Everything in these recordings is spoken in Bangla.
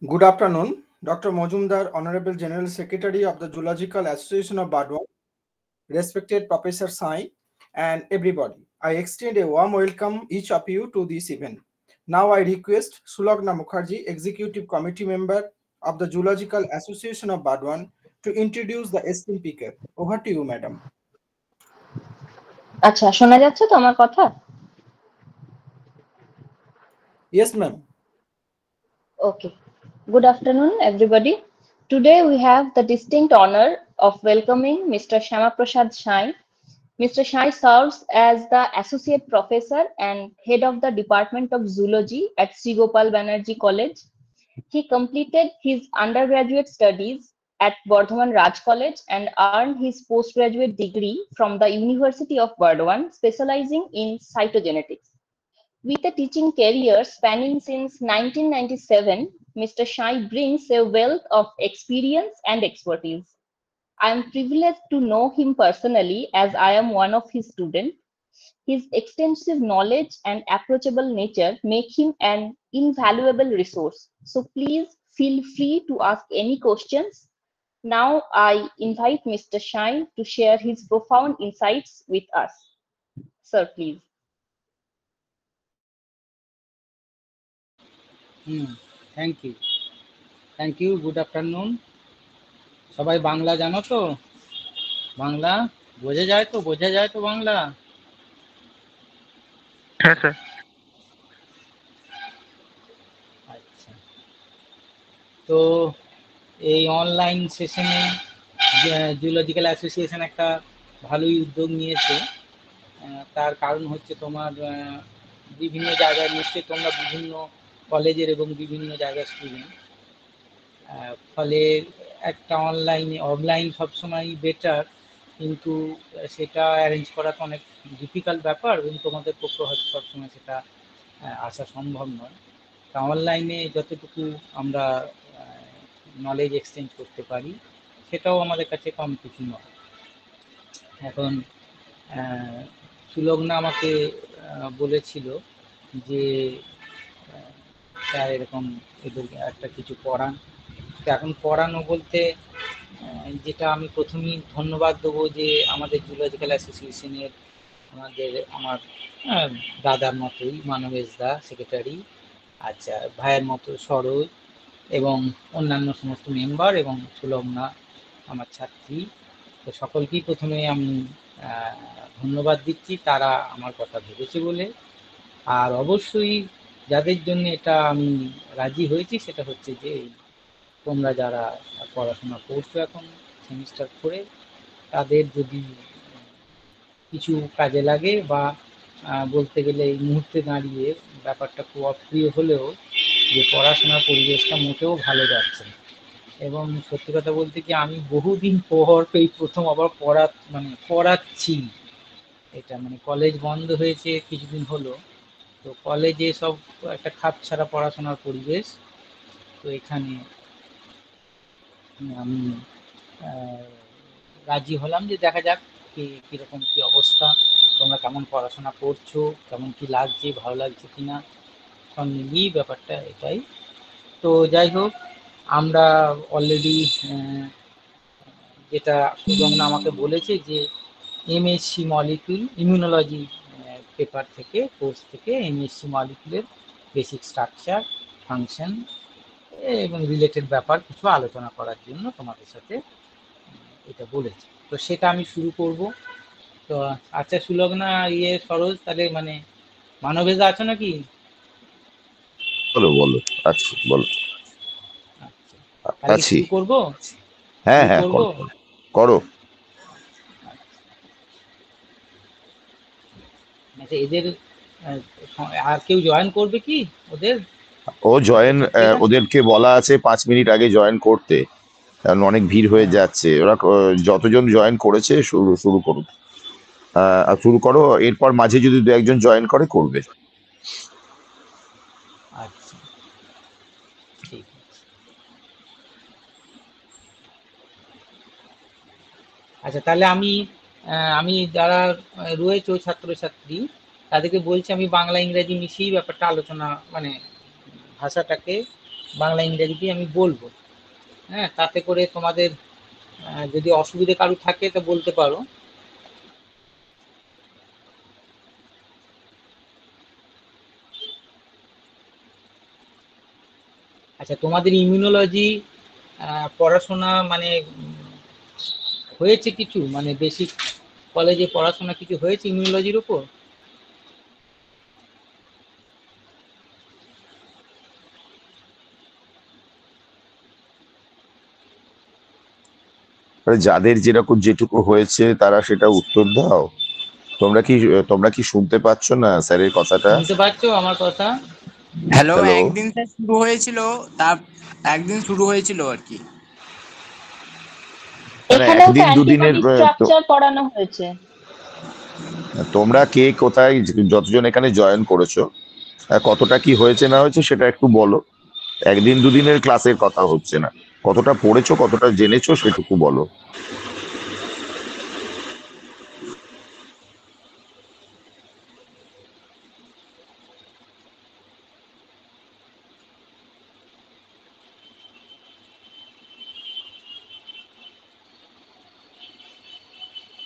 Good afternoon, Dr. Mojumdar, Honorable General Secretary of the Zoological Association of Burdwan, respected Professor Sai, and everybody. I extend a warm welcome each of you to this event. Now I request Sulagna Mukherjee, Executive Committee Member of the Zoological Association of Burdwan, to introduce the esteemed speaker. Over to you, madam. আচ্ছা, শোনা যাচ্ছে তো আমার কথা? Yes, ma'am. Okay. Good afternoon, everybody. Today we have the distinct honor of welcoming Mr. Shama Prasad Shai. Mr. Shai serves as the Associate Professor and Head of the Department of Zoology at Sri Gopal Banerjee College. He completed his undergraduate studies at Bardhaman Raj College and earned his postgraduate degree from the University of Burdwan, specializing in cytogenetics. With a teaching career spanning since 1997, Mr. Shai brings a wealth of experience and expertise. I am privileged to know him personally as I am one of his students. His extensive knowledge and approachable nature make him an invaluable resource. So please feel free to ask any questions. Now I invite Mr. Shai to share his profound insights with us. Sir, please. Thank you good afternoon. সবাই বাংলা জানো তো? বাংলা বোঝা যায় তো বাংলা? হ্যাঁ স্যার। আচ্ছা, তো এই অনলাইন সেশনে জুলজিক্যাল অ্যাসোসিয়েশন একটা ভালোই উদ্যোগ নিয়েছে। তার কারণ হচ্ছে তোমার বিভিন্ন জায়গায় নিশ্চয়ই তোমরা বিভিন্ন কলেজের এবং বিভিন্ন জায়গার স্টুডেন্ট, ফলে একটা অফলাইন সবসময় বেটার, কিন্তু সেটা অ্যারেঞ্জ করা তো অনেক ডিফিকাল্ট ব্যাপার এবং তোমাদের পক্ষে হয়তো সবসময় সেটা আসা সম্ভব নয়। তা অনলাইনে যতটুকু আমরা নলেজ এক্সচেঞ্জ করতে পারি সেটাও আমাদের কাছে কম কিছু নয়। এখন সুলগ্না আমাকে বলেছিল যে স্যার এরকম এদেরকে একটা কিছু পড়ান। তো এখন পড়ানো বলতে যেটা আমি প্রথমেই ধন্যবাদ দেবো যে আমাদের জুলজিক্যাল অ্যাসোসিয়েশনের আমার দাদার মতোই মানবেশ দা সেক্রেটারি, আচ্ছা ভাইয়ের মতো সরোজ এবং অন্যান্য সমস্ত মেম্বার এবং সুলগ্না আমার ছাত্রী, তো সকলকেই প্রথমে আমি ধন্যবাদ দিচ্ছি, তারা আমার কথা ভেবেছে বলে। আর অবশ্যই যাদের জন্য এটা আমি রাজি হয়েছি সেটা হচ্ছে যে তোমরা যারা পড়াশোনা করছো এখন সেমিস্টার করে, তাদের যদি কিছু কাজে লাগে বা বলতে গেলে এই মুহূর্তে দাঁড়িয়ে ব্যাপারটা খুব অপ্রিয় হলেও যে পড়াশোনার পরিবেশটা মোটেও ভালো যাচ্ছে না। এবং সত্যি কথা বলতে কি আমি বহুদিন পর এই প্রথম আবার পড়াচ্ছি। এটা কলেজ বন্ধ হয়েছে কিছুদিন হলো, তো কলেজে সব একটা খাপ ছাড়া পড়াশোনার পরিবেশ। তো এখানে আমি রাজি হলাম যে দেখা যাক কীরকম কী অবস্থা, তোমরা কেমন পড়াশোনা করছো, কেমন কি লাগছে, ভালো লাগছে কিনা, সব মিলিয়েই ব্যাপারটা এটাই। তো যাই হোক, আমরা অলরেডি যেটা সুগন্ধা আমাকে বলেছে যে এমএসসি মলিকিউল ইমিউনোলজি পেপার থেকে, কোর্স থেকে এমএসসি মলিকিউলের বেসিক স্ট্রাকচার, ফাংশন এবং রিলেটেড ব্যাপার কিছু আলোচনা করার জন্য তোমাদের সাথে এটা বলেছে। তো সেটা আমি শুরু করব। তো আচ্ছা সুলগ্না, সরোজ, তাহলে মানবেদা আছো নাকি? বলো বলো। আচ্ছা বলো। আচ্ছা, শুরু করবো? হ্যাঁ হ্যাঁ করো। আচ্ছা, এদের আর কেউ জয়েন করবে কি? ওদেরকে বলা আছে 5 মিনিট আগে জয়েন করতে, কারণ অনেক ভিড় হয়ে যাচ্ছে। ওরা যতজন জয়েন করেছে শুরু করুক, শুরু করো। এরপর মাঝে যদি 2-1 জন জয়েন করবে। আচ্ছা ঠিক আছে। আচ্ছা তাহলে আমি যারা রয়েছে ছাত্রছাত্রী তাদেরকে বলছি আমি বাংলা ইংরেজি মিশিয়েই ব্যাপারটা আলোচনা ভাষাটাকে বাংলা ইংরেজিতে আমি বলবো। হ্যাঁ, তাতে করে তোমাদের যদি অসুবিধে কারো থাকে তো বলতে পারো। আচ্ছা, তোমাদের ইমিউনোলজি পড়াশোনা মানে হয়েছে কিছু, মানে বেসিক কলেজে পড়াশোনা কিছু হয়েছে ইমিউনোলজির উপর? যাদের যেরকম যেটুকু হয়েছে তারা সেটা উত্তর দাও। তোমরা কি শুনতে পাচ্ছ না স্যারের কথাটা? শুনতে পাচ্ছো আমার কথা? Hello, hello. একদিন স্যার শুরু হয়েছিল, তার একদিন শুরু হয়েছিল আর কি। মানে এখানেও তো একদিন দুদিনের অ্যান্টিবডি স্ট্রাকচার পড়ানো হয়েছে। তোমরা কে কোথায় যতজন এখানে জয়েন করেছো কতটা কি হয়েছে না হয়েছে সেটা একটু বলো। একদিন দুদিনের ক্লাসের কথা হচ্ছে না, কতটা পড়েছো কতটা জেনেছো সেটুকু বলো।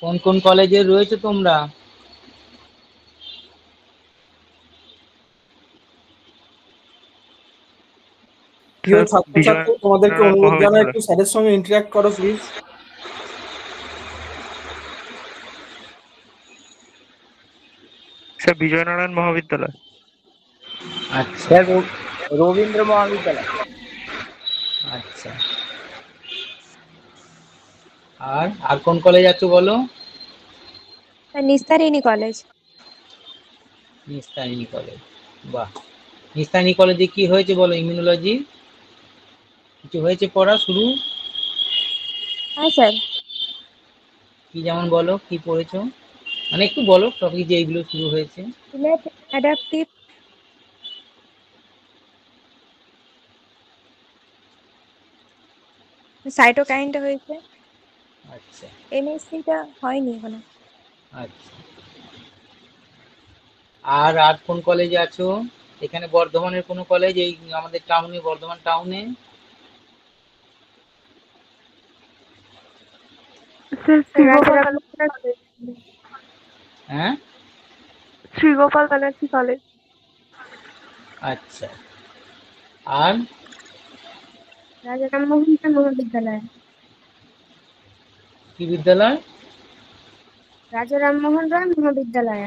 কোন কোন কলেজে রয়েছে তোমরা? প্রিয় স্যার ছাত্রছাত্রী, তোমাদেরকে বিজয়নারায়ণ অনুরোধ জানাই মহাবিদ্যালয়। একটু স্যারের সঙ্গে ইন্টারঅ্যাক্ট করো প্লিজ। স্যার বিজয়নারায়ণ মহাবিদ্যালয়। আচ্ছা স্যার রবীন্দ্র মহাবিদ্যালয়। আচ্ছা, আর আর কোন কলেজ আছো বলো? নিস্তারিণী কলেজ। নিস্তারিণী কলেজ, বাহ। নিস্তারিণী কলেজে কি হয়েছে বলো? ইমিউনোলজি কিছু হয়েছে পড়া শুরু? হ্যাঁ স্যার, কি যেমন বলো, কি পড়েছো, মানে একটু বলো টপিক যে এইগুলো শুরু হয়েছে। ইনেট অ্যাডাপটিভ, সাইটোকাইনটা হয়েছে, আচ্ছা এমএসসিটা হয়নি এখনো। আচ্ছা, আর আর কোন কলেজে আছো? এখানে বর্ধমানের কোনো কলেজ, এই আমাদের টাউনে, বর্ধমান টাউনে? হ্যাঁ, শ্রীগোপাল ব্যানার্জি কলেজ। আচ্ছা, আর রাজা রামমোহন রায় মহাবিদ্যালয়। কি বিদ্যালয়? রাজা রামমোহন রায় মহাবিদ্যালয়।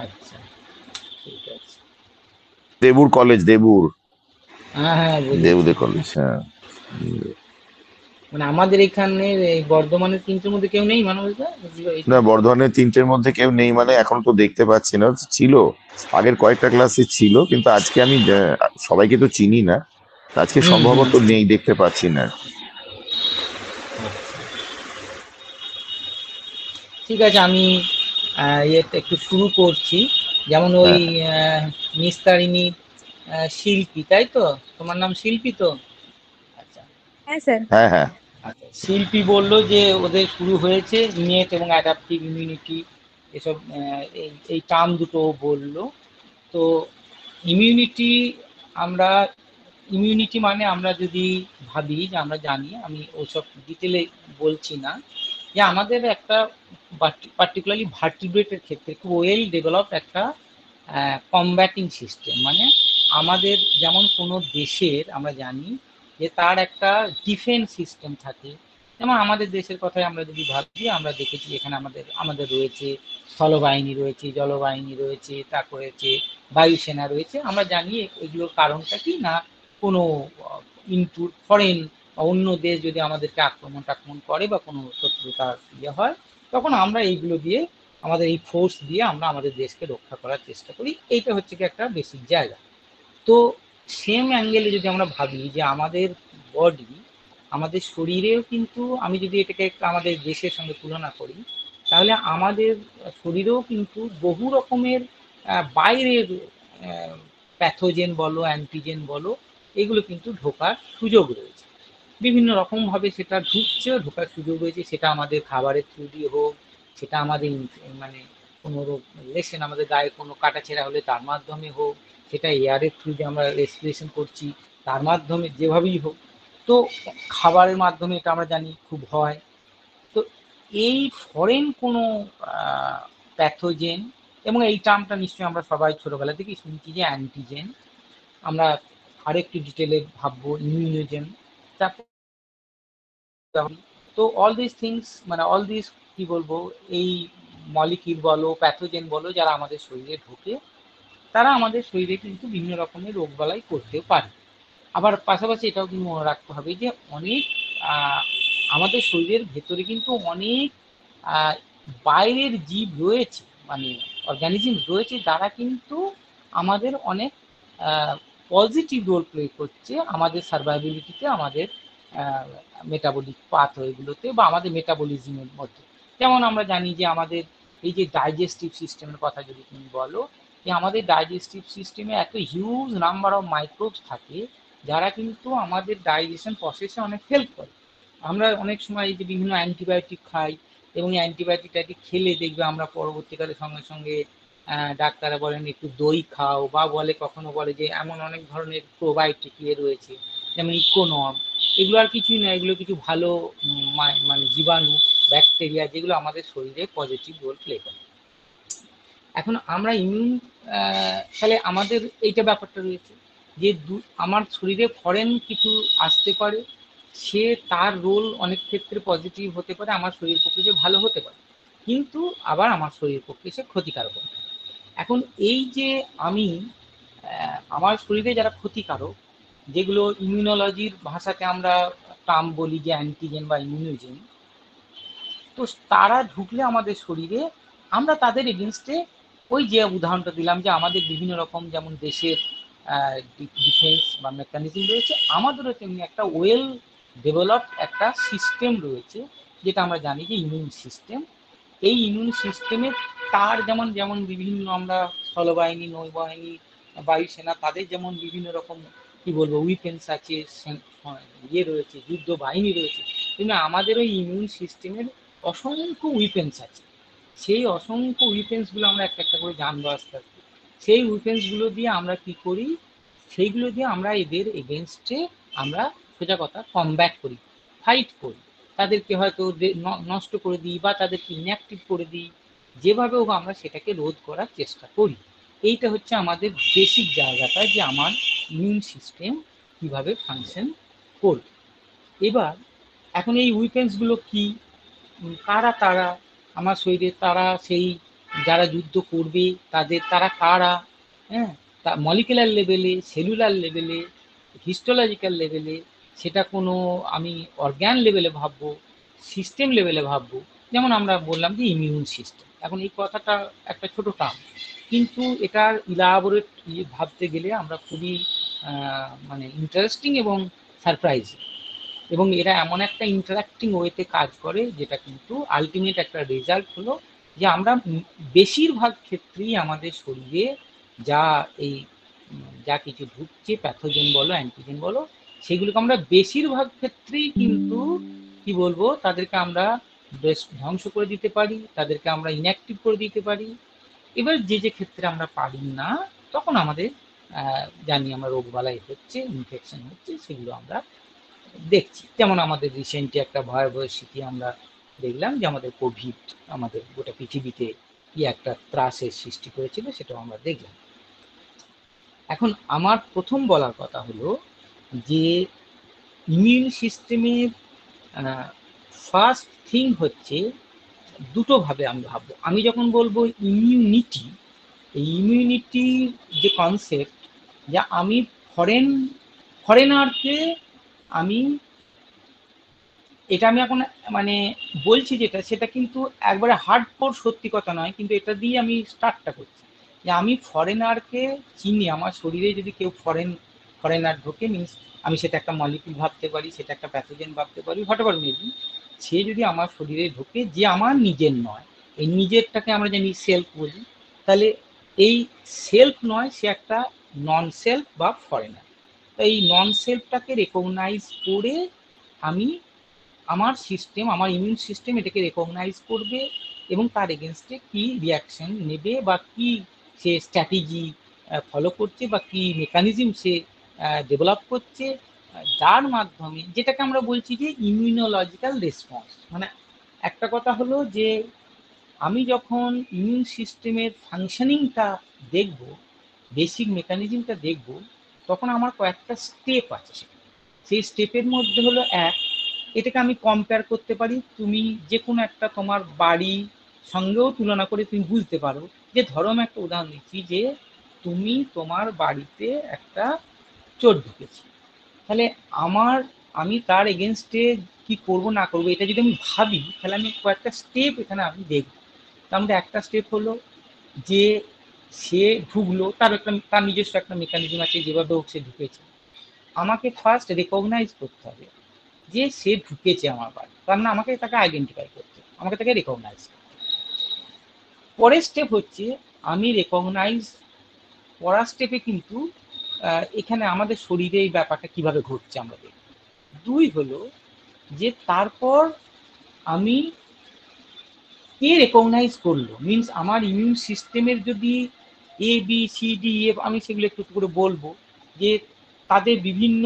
আচ্ছা, ঠিক আছে। দেবুর কলেজ, দেবুর হ্যাঁ হ্যাঁ, বুঝেছি। দেবুদের কলেজ, হ্যাঁ। মানে আমাদের এখানে এই বর্ধমানের তিনটের মধ্যে কেউ নেই মানবতা? না, বর্ধমানের তিনটের মধ্যে কেউ নেই মানে এখন তো দেখতে পাচ্ছি না, ছিল আগের কয়েকটা ক্লাসে ছিল, কিন্তু আজকে আমি সবাইকে তো চিনি না, আজকে সম্ভবত নেই, দেখতে পাচ্ছি না। ঠিক আছে, আমি ইয়েটা একটু শুরু করছি। যেমন ওই নিস্তারিণী শিল্পী, তাই তো? তোমার নাম শিল্পী তো? আচ্ছা হ্যাঁ স্যার। হ্যাঁ হ্যাঁ। আচ্ছা, শিল্পী বললো যে ওদের শুরু হয়েছে ইনেট এবং অ্যাডাপটিভ ইমিউনিটি, এসব এই টার্ম দুটো বললো। তো ইমিউনিটি, আমরা ইমিউনিটি মানে আমরা যদি ভাবি যে আমরা জানি, আমি ওসব ডিটেলে বলছি না, যে আমাদের একটা পার্টিকুলারলি ভার্টিব্রেটের ক্ষেত্রে খুব ওয়েল ডেভেলপড একটা কমব্যাটিং সিস্টেম, মানে আমাদের যেমন কোনো দেশের আমরা জানি যে তার একটা ডিফেন্স সিস্টেম থাকে। যেমন আমাদের দেশের কথাই আমরা যদি ভাবি, আমরা দেখেছি এখানে আমাদের রয়েছে স্থলবাহিনী, রয়েছে জলবাহিনী, রয়েছে তারপরে হচ্ছে বায়ুসেনা রয়েছে। আমরা জানি এগুলোর কারণটা কি না, কোনো ফরেন অন্য দেশ যদি আমাদেরকে আক্রমণ করে বা কোনো শত্রুতার ইয়ে হয়, তখন আমরা এইগুলো দিয়ে, আমাদের এই ফোর্স দিয়ে আমরা আমাদের দেশকে রক্ষা করার চেষ্টা করি। এইটা হচ্ছে কি একটা বেসিক জায়গা। তো সেম অ্যাঙ্গেলে যদি আমরা ভাবি যে আমাদের বডি, আমাদের শরীরেও কিন্তু, আমি যদি এটাকে আমাদের দেশের সঙ্গে তুলনা করি, তাহলে আমাদের শরীরেও কিন্তু বহু রকমের বাইরের প্যাথোজেন বলো, অ্যান্টিজেন বলো, এগুলো কিন্তু ঢোকার সুযোগ রয়েছে। বিভিন্ন রকমভাবে সেটা ঢুকছে, ঢোকার সুযোগ রয়েছে। সেটা আমাদের খাবারের থ্রু দিয়ে হোক, সেটা আমাদের মানে কোনো রিলেশন, আমাদের গায়ে কোনো কাটাছেঁড়া হলে তার মাধ্যমে হোক, সেটা এয়ারের থ্রু দিয়ে আমরা রেসপিরেশন করছি তার মাধ্যমে যেভাবেই হোক, তো খাবারের মাধ্যমে এটা আমরা জানি খুব হয়। তো এই ফরেন কোনো প্যাথোজেন, এবং এই টার্মটা নিশ্চয়ই আমরা সবাই ছোটবেলা থেকেই শুনছি যে অ্যান্টিজেন, আমরা আরেকটু ডিটেলে ভাববো ইমিউনোজেন, তারপর তো অল দিস থিংস মানে অল দিস কি বলবো, এই মলিকিউল বলো প্যাথোজেন বলো যারা আমাদের শরীরে ঢোকে, তারা আমাদের শরীরে কিন্তু বিভিন্ন রকমের রোগবালাই করতে পারে। আবার পাশাপাশি এটাও কিন্তু মনে রাখতে হবে যে অনেক আমাদের শরীরের ভেতরে কিন্তু অনেক বাইরের জীব রয়েছে, মানে অর্গানিজম রয়েছে, যারা কিন্তু আমাদের অনেক পজিটিভ রোল প্লে করছে আমাদের সার্ভাইবিলিটিতে, আমাদের মেটাবলিক পাথওয়েগুলোতে বা আমাদের মেটাবলিজমের মধ্যে। যেমন আমরা জানি যে আমাদের এই যে ডাইজেস্টিভ সিস্টেমের কথা যদি তুমি বলো, যে আমাদের ডাইজেস্টিভ সিস্টেমে এত হিউজ নাম্বার অফ মাইক্রোবস থাকে যারা কিন্তু আমাদের ডাইজেশন প্রসেসে অনেক হেল্প করে। আমরা অনেক সময় এই যে বিভিন্ন অ্যান্টিবায়োটিক খাই, এবং এই অ্যান্টিবায়োটিকটা খেলে দেখবে আমরা পরবর্তীকালে সঙ্গে সঙ্গে ডাক্তাররা বলেন একটু দই খাও, বা বলে কখনো বলে যে এমন অনেক ধরনের প্রোবায়োটিক রয়েছে যেমন ইকোনর্ম, এগুলো আর কিছুই না, এগুলো কিছু ভালো মানে জীবাণু ব্যাকটেরিয়া যেগুলো আমাদের শরীরে পজিটিভ রোল প্লে করে। এখন আমরা ইমিউন, তাহলে আমাদের এইটা ব্যাপারটা রয়েছে যে আমার শরীরে ফরেন কিছু আসতে পারে, সে তার রোল অনেক ক্ষেত্রে পজিটিভ হতে পারে, আমার শরীর পক্ষে যে ভালো হতে পারে, কিন্তু আবার আমার শরীর পক্ষে সে ক্ষতিকারক হতে পারে। এখন এই যে আমি আমার শরীরে যারা ক্ষতিকারক, যেগুলো ইমিউনোলজির ভাষাতে আমরা টার্ম বলি যে অ্যান্টিজেন বা ইমিউনোজেন, তো তারা ঢুকলে আমাদের শরীরে আমরা তাদের এগেনস্টে ওই যে উদাহরণটা দিলাম যে আমাদের বিভিন্ন রকম যেমন দেশের ডিফেন্স বা মেকানিজম রয়েছে, আমাদেরও তেমনি একটা ওয়েল ডেভেলপড একটা সিস্টেম রয়েছে যেটা আমরা জানি যে ইমিউন সিস্টেম। এই ইমিউন সিস্টেমের তার যেমন যেমন বিভিন্ন আমরা স্থলবাহিনী, নৌবাহিনী, বায়ুসেনা, তাদের যেমন বিভিন্ন রকম কি বলবো উইপেন্স আছে, রয়েছে, যুদ্ধ বাহিনী রয়েছে, কিন্তু আমাদের ওই ইমিউন সিস্টেমের অসংখ্য উইপেন্স আছে। সেই অসংখ্য উইপেন্সগুলো আমরা একটা একটা করে জানবো আস্তে আস্তে। সেই উইপেন্সগুলো দিয়ে আমরা কি করি, সেইগুলো দিয়ে আমরা এদের এগেনস্টে আমরা সোজা কথা কমব্যাট করি, ফাইট করি, তাদেরকে হয়তো নষ্ট করে দিই বা তাদেরকে ইনঅ্যাক্টিভ করে দিই, যেভাবে হোক আমরা সেটাকে রোধ করার চেষ্টা করি। এইটা হচ্ছে আমাদের বেসিক জায়গাটা যে আমার ইমিউন সিস্টেম কিভাবে ফাংশন করবে। এবার এখন এই উইপেন্সগুলো কি, কারা তারা আমার শরীরে, তারা সেই যারা যুদ্ধ করবে তারা কারা, হ্যাঁ, তা মলিকুলার লেভেলে, সেলুলার লেভেলে, হিস্টোলজিক্যাল লেভেলে, সেটা কোনো আমি অর্গ্যান লেভেলে ভাববো, সিস্টেম লেভেলে ভাববো। যেমন আমরা বললাম যে ইমিউন সিস্টেম, এখন এই কথাটা একটা ছোট টার্ম, কিন্তু এটার ইলাবোরেট ভাবতে গেলে আমরা খুবই মানে ইন্টারেস্টিং এবং সারপ্রাইজিং, এবং এরা এমন একটা ইন্টারাক্টিং ওয়েতে কাজ করে যেটা কিন্তু আলটিমেট একটা রেজাল্ট হলো যে আমরা বেশিরভাগ ক্ষেত্রেই আমাদের শরীরে যা এই যা কিছু ঢুকছে, প্যাথোজেন বলো অ্যান্টিজেন বলো, সেগুলোকে আমরা বেশিরভাগ ক্ষেত্রেই কিন্তু কি বলবো তাদেরকে আমরা বেশ ধ্বংস করে দিতে পারি, তাদেরকে আমরা ইনঅ্যাক্টিভ করে দিতে পারি। এবার যে যে ক্ষেত্রে আমরা পারি না, তখন আমাদের জানি আমরা রোগবালাই হচ্ছে, ইনফেকশন হচ্ছে, সেগুলো আমরা দেখছি। যেমন আমাদের রিসেন্টলি একটা ভয়াবহ স্মৃতি আমরা দেখলাম যে আমাদের কোভিড আমাদের গোটা পৃথিবীতে কি একটা ত্রাসের সৃষ্টি করেছিল, সেটাও আমরা দেখলাম। এখন আমার প্রথম বলার কথা হলো যে ইমিউন সিস্টেমের ফার্স্ট থিং হচ্ছে দুটো ভাবে আমি ভাববো। আমি যখন বলবো ইমিউনিটি, এই ইমিউনিটির যে কনসেপ্ট, যা আমি ফরেনারকে আমি এটা আমি এখন মানে বলছি যেটা, সেটা কিন্তু একবারে হার্ডকোর সত্যি কথা নয়, কিন্তু এটা দিয়ে আমি স্টার্টটা করছি যে আমি ফরেনারকে চিনি। আমার শরীরে যদি কেউ ফরেনার ঢোকে, মিনস আমি সেটা একটা মলিকিউল ভাবতে পারি, সেটা একটা প্যাথোজেন ভাবতে পারি, হোয়াটএভার মেবি, সে যদি আমার শরীরে ঢোকে যে আমার নিজের নয়, এই নিজেরটাকে আমরা জানি সেলফ বলি, তাহলে এই সেলফ নয়, সে একটা নন সেলফ বা ফরেনার। তো এই নন সেলফটাকে রেকগনাইজ করে আমি আমার সিস্টেম, আমার ইমিউন সিস্টেম এটাকে রেকগনাইজ করবে এবং তার এগেনস্টে কি রিয়াকশন নেবে বা কি সে স্ট্র্যাটেজি ফলো করছে বা কি মেকানিজম সে ডেভেলপ করছে, যার মাধ্যমে যেটাকে আমরা বলছি যে ইমিউনোলজিক্যাল রেসপন্স। মানে একটা কথা হলো যে আমি যখন ইমিউন সিস্টেমের ফাংশনিংটা দেখব, বেসিক মেকানিজমটা দেখব, তখন আমার কয়েকটা স্টেপ আছে। সেই স্টেপের মধ্যে হলো এটাকে আমি কম্পেয়ার করতে পারি, তুমি যে কোনো একটা তোমার বাড়ি সঙ্গেও তুলনা করে তুমি বুঝতে পারো যে ধরো আমি একটা উদাহরণ দিচ্ছি যে তুমি তোমার বাড়িতে একটা চোর ঢুকেছে, তাহলে আমি তার এগেনস্টে কি করব না করব এটা যদি আমি ভাবি, তাহলে আমি কয়েকটা স্টেপ এখানে আমি দেখব। তার মধ্যে একটা স্টেপ হলো যে সে ঢুকলো, তার নিজস্ব একটা মেকানিজম আছে, যেভাবে হোক সে ঢুকেছে। আমাকে ফার্স্ট রেকগনাইজ করতে হবে যে সে ঢুকেছে আমার বাড়ি, তার মানে আমাকে তাকে আইডেন্টিফাই করতে হবে, আমাকে তাকে রেকগনাইজ করতে হবে। পরের স্টেপ হচ্ছে আমি রেকগনাইজ করার স্টেপে কিন্তু এখানে আমাদের শরীরে এই ব্যাপারটা কিভাবে ঘটছে আমরা দেখব। 2 হলো যে তারপর আমি কে রেকগনাইজ করলো, মিনস আমার ইমিউন সিস্টেমের যদি ABCDE আমি সেগুলো একটু করে বলবো যে তাদের বিভিন্ন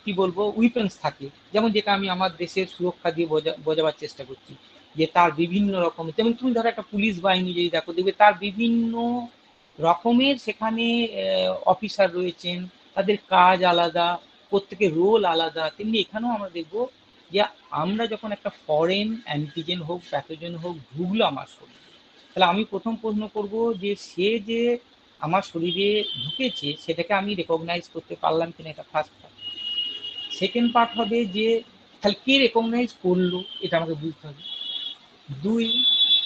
কি বলবো উইপেন্স থাকে, যেমন যেটা আমি আমার দেশের সুরক্ষা দিয়ে বোঝাবার চেষ্টা করছি যে তার বিভিন্ন রকম, যেমন তুমি ধরো একটা পুলিশ বাহিনী যদি দেখো, দেখবে তার বিভিন্ন রকমের সেখানে অফিসার রয়েছেন, তাদের কাজ আলাদা, প্রত্যেকের রোল আলাদা। তেমনি এখানেও আমরা দেখবো যে আমরা যখন একটা ফরেন অ্যান্টিজেন হোক প্যাথোজেন হোক ঢুকলো আমার শরীরে, তাহলে আমি প্রথম প্রশ্ন করব যে সে যে আমার শরীরে ঢুকেছে সেটাকে আমি রেকগনাইজ করতে পারলাম কিনা, এটা ফার্স্ট পার্ট। সেকেন্ড পার্ট হবে যে তাহলে কে রেকগনাইজ করলো, এটা আমাকে বুঝতে হবে। 2,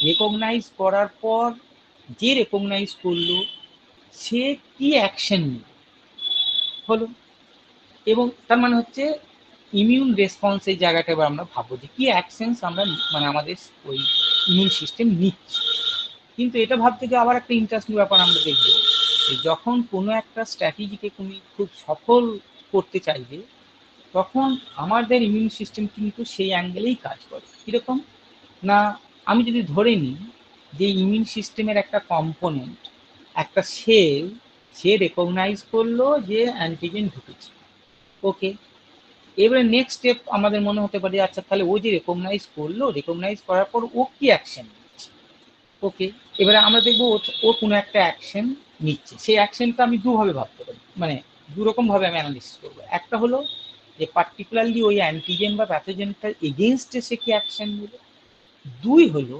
রেকগনাইজ করার পর যে রেকগনাইজ করলো সে কি অ্যাকশন নিল হলো, এবং তার মানে হচ্ছে ইমিউন রেসপন্সের জায়গাটা এবার আমরা ভাববো যে কি অ্যাকশনস আমরা মানে আমাদের ওই ইমিউন সিস্টেম নিচ্ছে। কিন্তু এটা ভাবতে গিয়ে আবার একটা ইন্টারেস্টিং ব্যাপার আমরা দেখবো যে যখন কোনো একটা স্ট্র্যাটেজিকে তুমি খুব সফল করতে চাইবে, তখন আমাদের ইমিউন সিস্টেম কিন্তু সেই অ্যাঙ্গেলেই কাজ করে। কীরকম না, আমি যদি ধরে নিই যে ইমিউন সিস্টেমের একটা কম্পোনেন্ট, একটা সেল, সে রেকগনাইজ করলো যে অ্যান্টিজেন ঢুকেছে, ওকে। এবারে নেক্সট স্টেপ আমাদের মনে হতে পারে আচ্ছা তাহলে ও যে রেকগনাইজ করলো, রেকগনাইজ করার পর ও কি অ্যাকশন নিচ্ছে, ওকে। এবারে আমরা দেখবো ও কোনো একটা অ্যাকশন নিচ্ছে, সেই অ্যাকশনটা আমি দুভাবে ভাবতে পারি, মানে দুরকমভাবে আমি অ্যানালিসিস করবো। একটা হলো যে পার্টিকুলারলি ওই অ্যান্টিজেন বা প্যাথোজেনটার এগেনস্টে সে কি অ্যাকশন নিল। 2 হলো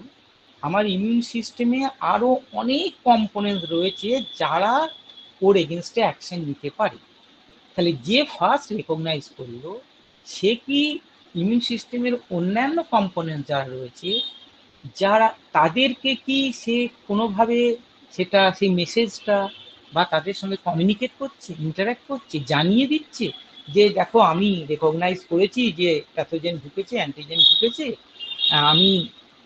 আমার ইমিউন সিস্টেমে আরও অনেক কম্পোনেন্ট রয়েছে যারা ওর এগেনস্টে অ্যাকশন নিতে পারে। তাহলে যে ফার্স্ট রেকগনাইজ করলো সে কি ইমিউন সিস্টেমের অন্যান্য কম্পোনেন্ট যারা রয়েছে, যারা তাদেরকে কি সে কোনোভাবে সেটা সেই মেসেজটা বা তাদের সঙ্গে কমিউনিকেট করছে, ইন্টারাক্ট করছে, জানিয়ে দিচ্ছে যে দেখো আমি রেকগনাইজ করেছি যে প্যাথোজেন ঢুকেছে, অ্যান্টিজেন ঢুকেছে, আমি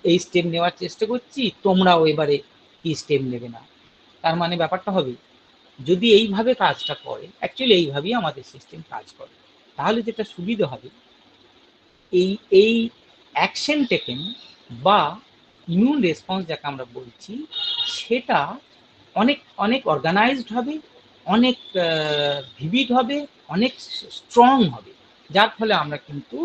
এই স্টেপ নেওয়ার চেষ্টা করছি, তোমরাও এবারে কি স্টেপ নেবে না। তার মানে ব্যাপারটা হবে যদি এইভাবে কাজটা করে, অ্যাকচুয়ালি এইভাবেই আমাদের সিস্টেম কাজ করে, তাহলে যেটা সুবিধা হবে এই অ্যাকশন টেকেন বা ইমিউন রেসপন্স যাকে আমরা বলছি সেটা অনেক অনেক অর্গানাইজড হবে, অনেক ভিভিড হবে, অনেক স্ট্রং হবে, যার ফলে আমরা কিন্তু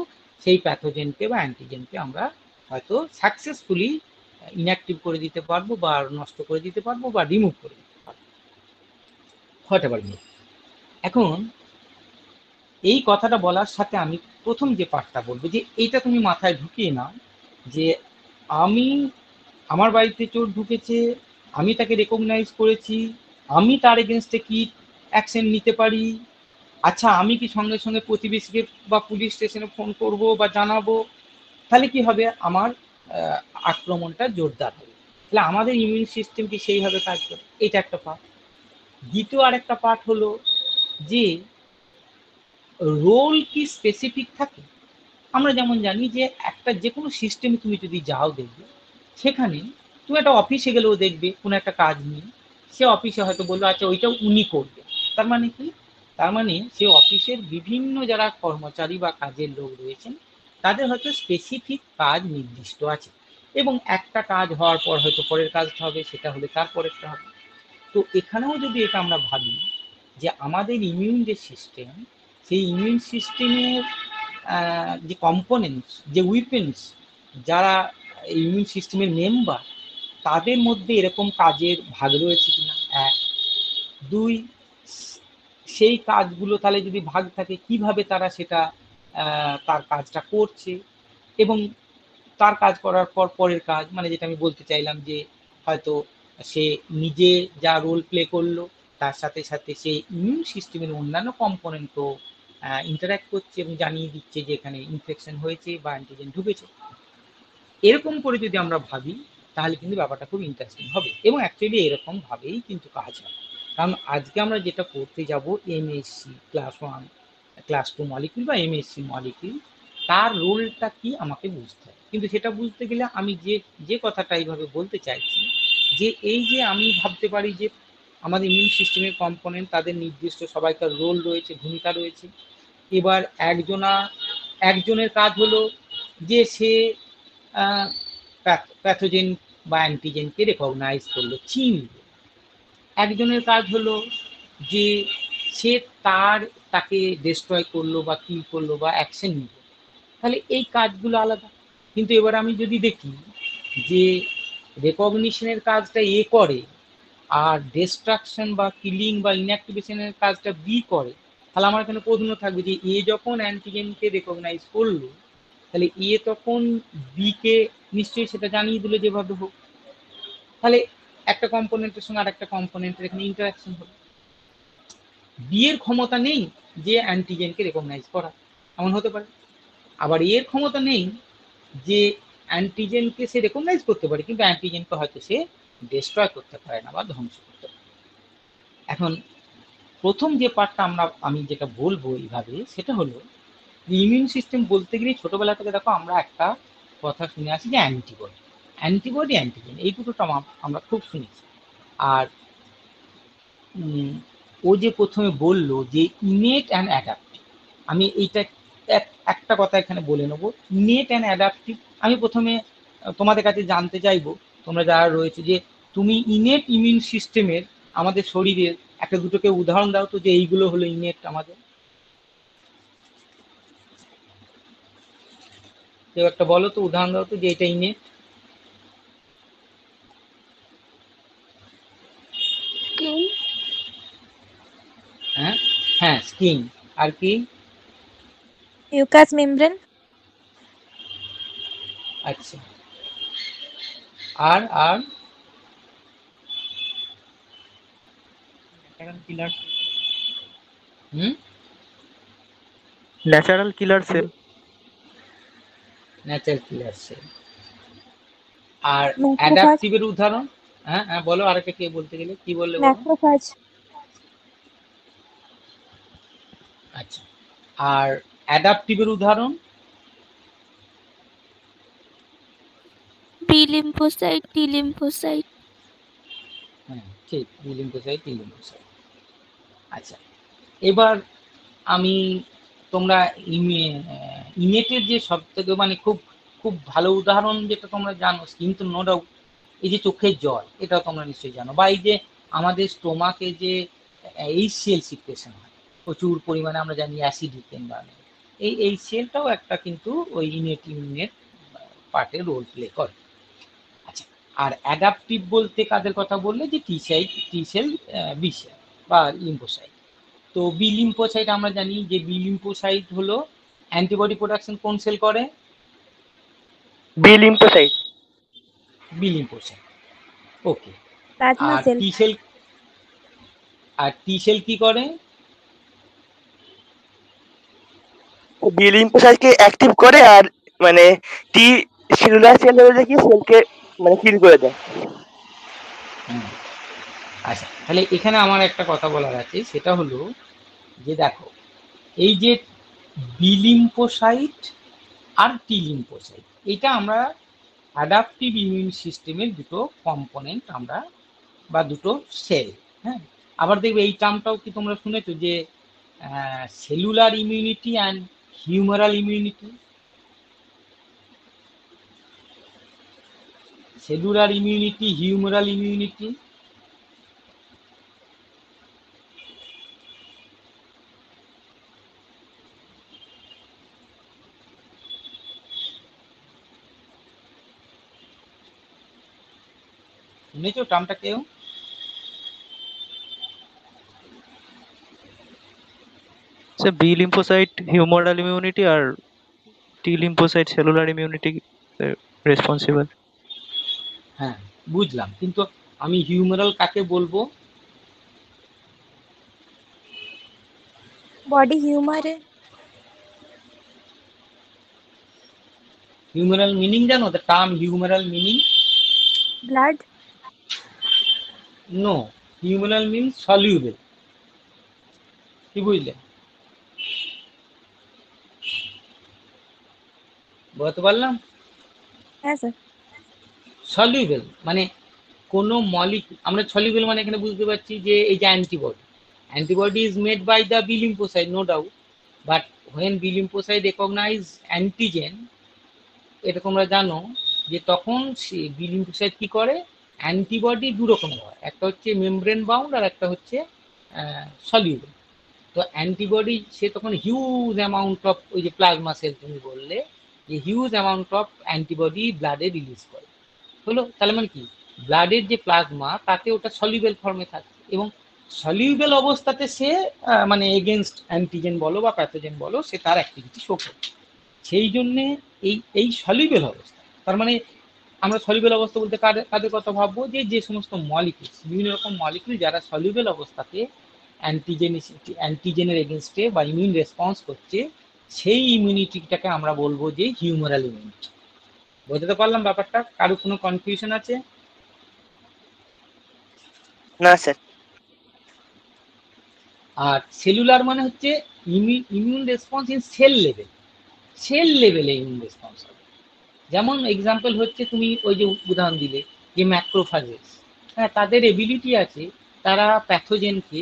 সেই প্যাথোজেনকে বা অ্যান্টিজেনকে আমরা হয়তো সাকসেসফুলি ইনঅ্যাক্টিভ করে দিতে পারবো বা নষ্ট করে দিতে পারবো বা রিমুভ করে দিতে পারবো, হোয়াটএভার মিন। এখন এই কথাটা বলার সাথে আমি প্রথম যে পার্টটা বলবো যে এইটা তুমি মাথায় ঢুকিয়ে নাও যে আমার বাড়িতে চোর ঢুকেছে, আমি তাকে রেকগনাইজ করেছি, আমি তার এগেনস্টে কি অ্যাকশন নিতে পারি। আচ্ছা আমি কি সঙ্গে সঙ্গে প্রতিবেশীকে বা পুলিশ স্টেশনে ফোন করব বা জানাবো, তাহলে কি হবে আমার আক্রমণটা জোরদার হবে। তাহলে আমাদের ইমিউন সিস্টেম কি সেইভাবে কাজ করে, এটা একটা পার্ট। দ্বিতীয় আরেকটা পার্ট হলো যে রোল কি স্পেসিফিক থাকে। আমরা যেমন জানি যে একটা যে কোনো সিস্টেমে তুমি যদি যাও দেখবে সেখানে তুমি একটা অফিসে গেলেও দেখবে কোনো একটা কাজ নিয়ে সে অফিসে হয়তো বললো আচ্ছা ওইটা উনি করবে, তার মানে কি, তার মানে সে অফিসের বিভিন্ন যারা কর্মচারী বা কাজের লোক রয়েছেন তাদের হয়তো স্পেসিফিক কাজ নির্দিষ্ট আছে, এবং একটা কাজ হওয়ার পর হয়তো পরের কাজটা হবে, সেটা হলে তারপরেরটা হবে। তো এখানেও যদি এটা আমরা ভাবি যে আমাদের ইমিউন যে সিস্টেম, সেই ইমিউন সিস্টেমের যে কম্পোনেন্টস, যে উইপেন্স, যারা ইমিউন সিস্টেমের মেম্বার, তাদের মধ্যে এরকম কাজের ভাগ রয়েছে কিনা, এক। দুই, সেই কাজগুলো তাহলে যদি ভাগ থাকে, কিভাবে তারা সেটা তার কাজটা করছে, এবং তার কাজ করার পর পরের কাজ, মানে যেটা আমি বলতে চাইলাম যে হয়তো সে নিজে যা রোল প্লে করলো, তার সাথে সাথে সে ইমিউন সিস্টেমের অন্যান্য কম্পোনেন্টও ইন্টারাক্ট করছে এবং জানিয়ে দিচ্ছে যে এখানে ইনফেকশন হয়েছে বা অ্যান্টিজেন ঢুকেছে। এরকম করে যদি আমরা ভাবি, তাহলে কিন্তু ব্যাপারটা খুব ইন্টারেস্টিং হবে, এবং অ্যাকচুয়ালি এরকম ভাবেই কিন্তু কাজ হয়। কারণ আজকে আমরা যেটা করতে যাব, এমএসসি ক্লাস 1 ক্লাস 2 মলিকিউল বা এমএসসি মলিকিউল, তার রোলটা কি আমাকে বুঝতে হবে। কিন্তু সেটা বুঝতে গেলে আমি যে কথাটা এইভাবে বলতে চাইছি, যে এই যে আমি ভাবতে পারি যে আমাদের ইমিউন সিস্টেমের কম্পোনেন্ট, তাদের নির্দিষ্ট সবাইকার রোল রয়েছে, ভূমিকা রয়েছে। এবার একজনের কাজ হলো যে সে প্যাথোজেন বা অ্যান্টিজেনকে রেকগনাইজ করলো, চিনল। একজনের কাজ হলো যে সে তাকে ডিস্ট্রয় করলো বা কিল করলো বা অ্যাকশন নিল। তাহলে এই কাজগুলো আলাদা। কিন্তু এবার আমি যদি দেখি যে রেকগনিশনের কাজটা এ করে, আর ডিস্ট্রাকশন বা কিলিং বা ইনঅ্যাক্টিভেশনের কাজটা বি করে, তাহলে আমার এখানে প্রশ্ন থাকবে যে এ যখন অ্যান্টিজেনকে রেকগনাইজ করলো, তাহলে এ তখন বিকে নিশ্চয়ই সেটা জানিয়ে দিল যেভাবে হোক। তাহলে একটা কম্পোনেন্টের সঙ্গে আর একটা কম্পোনেন্টের এখানে ইন্টারাকশন হলো। বি এর ক্ষমতা নেই যে অ্যান্টিজেনকে রেকগনাইজ করা, এমন হতে পারে। আবার এর ক্ষমতা নেই যে অ্যান্টিজেনকে সে রেকগনাইজ করতে পারে, কিন্তু অ্যান্টিজেনকে হয়তো সে ডিস্ট্রয় করতে পারে না বা ধ্বংস করতে পারে। এখন প্রথম যে পার্টটা আমি যেটা বলবো এইভাবে, সেটা হলো ইমিউন সিস্টেম বলতে গেলে ছোটবেলা থেকে দেখো আমরা একটা কথা শুনে আসি যে অ্যান্টিবডি, অ্যান্টিজেন, এই দুটো আমরা খুব শুনেছি। আর ও যে প্রথমে বললো যে ইনেট অ্যান্ড অ্যাডাপ্টিভ, আমি এইটা একটা কথা এখানে বলে নেবো, ইনেট অ্যান্ড অ্যাডাপ্টিভ। আমি প্রথমে তোমাদের কাছে জানতে চাইবো, তোমরা যারা রয়েছে, যে তুমি ইনেট ইমিউন সিস্টেমের আমাদের শরীরের একটা দুটোকে উদাহরণ দাও তো, যে এইগুলো হলো ইনেট আমাদের। কেউ একটা বলো তো, উদাহরণ দাও তো যে এটা ইনেট। স্কিন, হ্যাঁ হ্যাঁ, স্কিন। আর কি? মিউকাস মেমব্রেন, আচ্ছা, আর আর হুম, ন্যাচারাল কিলার সেল, ন্যাচারাল কিলার সেল। আর ম্যাক্রোফাজ, অ্যাডাপটিভের উদাহরণ? হ্যাঁ হ্যাঁ, বলো, আরেকটা কে বলতে গেলে কি বললে বলো। ম্যাক্রোফাজ, আচ্ছা, আর অ্যাডাপটিভের উদাহরণ? B lymphocyte, T lymphocyte. হ্যাঁ ঠিক, বি লিম্ফোসাইট, টি লিম্ফোসাইট। আচ্ছা, এবার আমি তোমরা ইনেটের যে সব থেকে মানে খুব খুব ভালো উদাহরণ যেটা তোমরা জানো, কিন্তু নো ডাউট এই যে চোখের জল, এটাও তোমরা নিশ্চয়ই জানো, বা এই যে আমাদের স্টোমাকে যে HCl সিক্রেশন হয় প্রচুর পরিমাণে, আমরা জানি অ্যাসিডিক এনভায়রনমেন্ট, এই সেলটাও একটা কিন্তু ওই ইনেট ইমিউনের পার্টে রোল প্লে করে। আচ্ছা, আর অ্যাডাপটিভ বলতে কাদের কথা বললে, যে টি সেল, বি সেল বা লিম্ফোসাইট। তো বি লিম্ফোসাইট আমরা জানি যে বি লিম্ফোসাইট হলো অ্যান্টিবডি প্রোডাকশন কোন সেল করে? B lymphocyte. B lymphocyte, okay. Plasma আর সেল, টি সেল কি করে? বি লিম্ফোসাইটকে অ্যাক্টিভ করে, আর মানে টি সেলুলার সেল হয়ে দেখি সেলকে মানে কিল করে দেয়। আচ্ছা, তাহলে এখানে আমার একটা কথা বলার আছে, সেটা হলো যে দেখো, এই যে বি লিম্ফোসাইট আর টি লিম্ফোসাইট, এটা আমরা অ্যাডাপটিভ ইমিউন সিস্টেমের দুটো কম্পোনেন্ট আমরা, বা দুটো সেল। হ্যাঁ, আবার দেখবে এই টার্মটাও কি তোমরা শুনেছো যে cellular immunity and humeral immunity. Cellular immunity, humeral immunity. শুনেছো টার্মটা কেউ? So B lymphocyte humoral immunity আর T lymphocyte cellular immunity responsible. হ্যাঁ বুঝলাম, কিন্তু আমি হিউমারাল কাকে বলবো? Body humor है হিউমারাল মিনিং জানো? The term humoral meaning? blood no, humoral means soluble. কি বুঝলে? বলতে পারলাম? है सर সলিউবেল মানে কোনো মলিকুল, আমরা সলিউবেল মানে এখানে বুঝতে পারছি যে এই যে antibody, antibody is made by the B lymphocyte, no doubt, but when B lymphocyte recognize antigen, এটা তোমরা জানো যে তখন সে বি লিম্ফোসাইট কি করে, অ্যান্টিবডি দু রকমের হয়, একটা হচ্ছে মেমব্রেন বাউন্ড আর একটা হচ্ছে সলিউবেল। তো অ্যান্টিবডি সে তখন হিউজ অ্যামাউন্ট অফ, ওই যে প্লাজমা সেল তুমি বললে, যে হিউজ অ্যামাউন্ট অফ অ্যান্টিবডি ব্লাডে রিলিজ করে। হলো, তাহলে মানে কি, ব্লাডের যে প্লাজমা তাতে ওটা সলিউবেল ফর্মে থাকে, এবং সলিউবেল অবস্থাতে সে মানে এগেনস্ট অ্যান্টিজেন বলো বা প্যাথোজেন বলো, সে তার অ্যাক্টিভিটি শো করে। সেই জন্যে এই সলিউবেল অবস্থা, তার মানে আমরা সলিউবেল অবস্থা বলতে কাদের কথা ভাববো, যে সমস্ত মলিকিউল, বিভিন্ন রকম মলিকিউল যারা সলিউবেল অবস্থাতে অ্যান্টিজেনের এগেনস্টে বা ইমিউন রেসপন্স করছে, সেই ইমিউনিটিটাকে আমরা বলবো যে হিউমারাল ইমিউনিটি। বুঝতে পারলাম ব্যাপারটা? কারো কোনো কনফিউশন আছে? না স্যার। আর সেলুলার মানে হচ্ছে immune response in cell level, cell লেভেলে ইমিউন রেসপন্স হবে। যেমন এক্সাম্পল হচ্ছে তুমি ওই যে উদাহরণ দিলে যে ম্যাক্রোফাজেস, হ্যাঁ, তাদের এবিলিটি আছে, তারা প্যাথোজেনকে,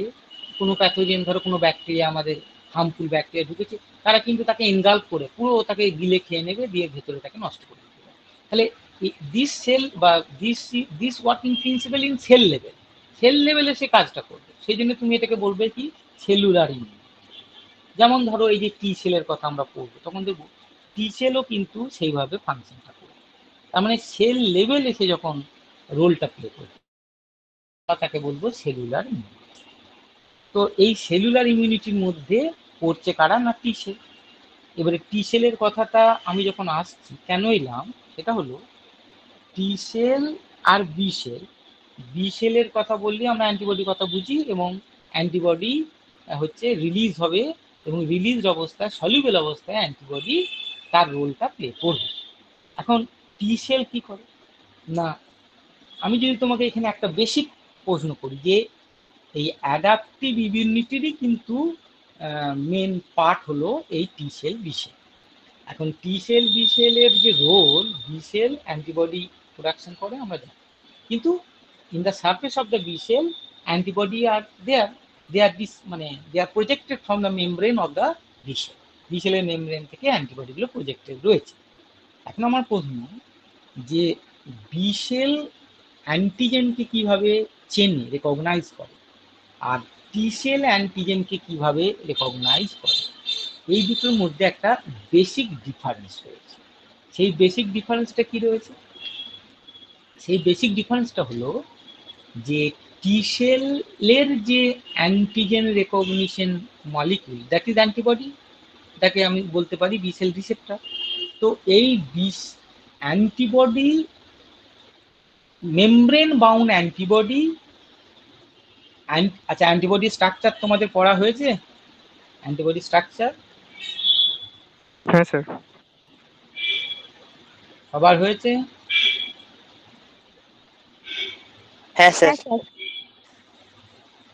কোনো প্যাথোজেন ধরো কোনো ব্যাকটেরিয়া, আমাদের হার্মফুল ব্যাকটেরিয়া ঢুকেছে, তারা কিন্তু তাকে এনগাল্প করে পুরো তাকে গিলে খেয়ে নেবে, দিয়ে ভেতরে তাকে নষ্ট করে দিতে পারে। তাহলে দিস সেল বা this working principle in cell level, cell লেভেলে সে কাজটা করবে। সেই জন্য তুমি এটাকে বলবে কি, সেলুলার ইমিউনিটি। যেমন ধরো এই যে টি সেলের কথা আমরা পড়বো, তখন দেখবো টি সেলও কিন্তু সেইভাবে ফাংশনটা করবে। তার মানে সেল লেভেলে সে যখন রোলটা প্লে করবে, তাকে বলবো সেলুলার ইমিউনিটি। তো এই সেলুলার ইমিউনিটির মধ্যে পড়ছে কারা না, টি সেল। এবারে টি সেলের কথাটা আমি যখন আসছি, কেন এলাম, সেটা হলো টি সেল আর বি সেল। বি সেলের কথা বললে আমরা অ্যান্টিবডির কথা বুঝি, এবং অ্যান্টিবডি হচ্ছে রিলিজ হবে, এবং রিলিজ অবস্থায় সলিউবেল অবস্থায় অ্যান্টিবডি তার রোলটা প্লে করবে। এখন টি সেল কি করে না, আমি যদি তোমাকে এখানে একটা বেসিক প্রশ্ন করি, যে এই অ্যাডাপটিভ ইমিউনিটিরই কিন্তু মেন পার্ট হলো এই টি সেল বি সেল। এখন টি সেল বি সেলের যে role, B cell antibody production করে আমরা জানি, কিন্তু in the surface of the B cell, antibody are there. They are projected from the membrane of the B cell. B cell এর মেমব্রেন থেকে অ্যান্টিবডি গুলো প্রজেক্টেড রয়েছে। এখন আমার প্রশ্ন যে বি সেল অ্যান্টিজেনকে কিভাবে চেনে, রেকগনাইজ করে, আর টি সেল অ্যান্টিজেনকে কিভাবে রেকগনাইজ করে, এই দুটোর মধ্যে একটা বেসিক ডিফারেন্স রয়েছে। সেই বেসিক ডিফারেন্সটা কি রয়েছে? সেই বেসিক ডিফারেন্সটা হলো যে টি সেলের যে antigen recognition molecule, that is antibody, এটাকে আমি বলতে পারি বি সেল রিসেপ্টর। তো এই অ্যান্টিবডি, মেমব্রেন বাউন্ড অ্যান্টিবডি, আচ্ছা অ্যান্টিবডি স্ট্রাকচার তোমাদের পড়া হয়েছে? Antibody structure? হ্যাঁ স্যার। সবার হয়েছে? হ্যাঁ স্যার।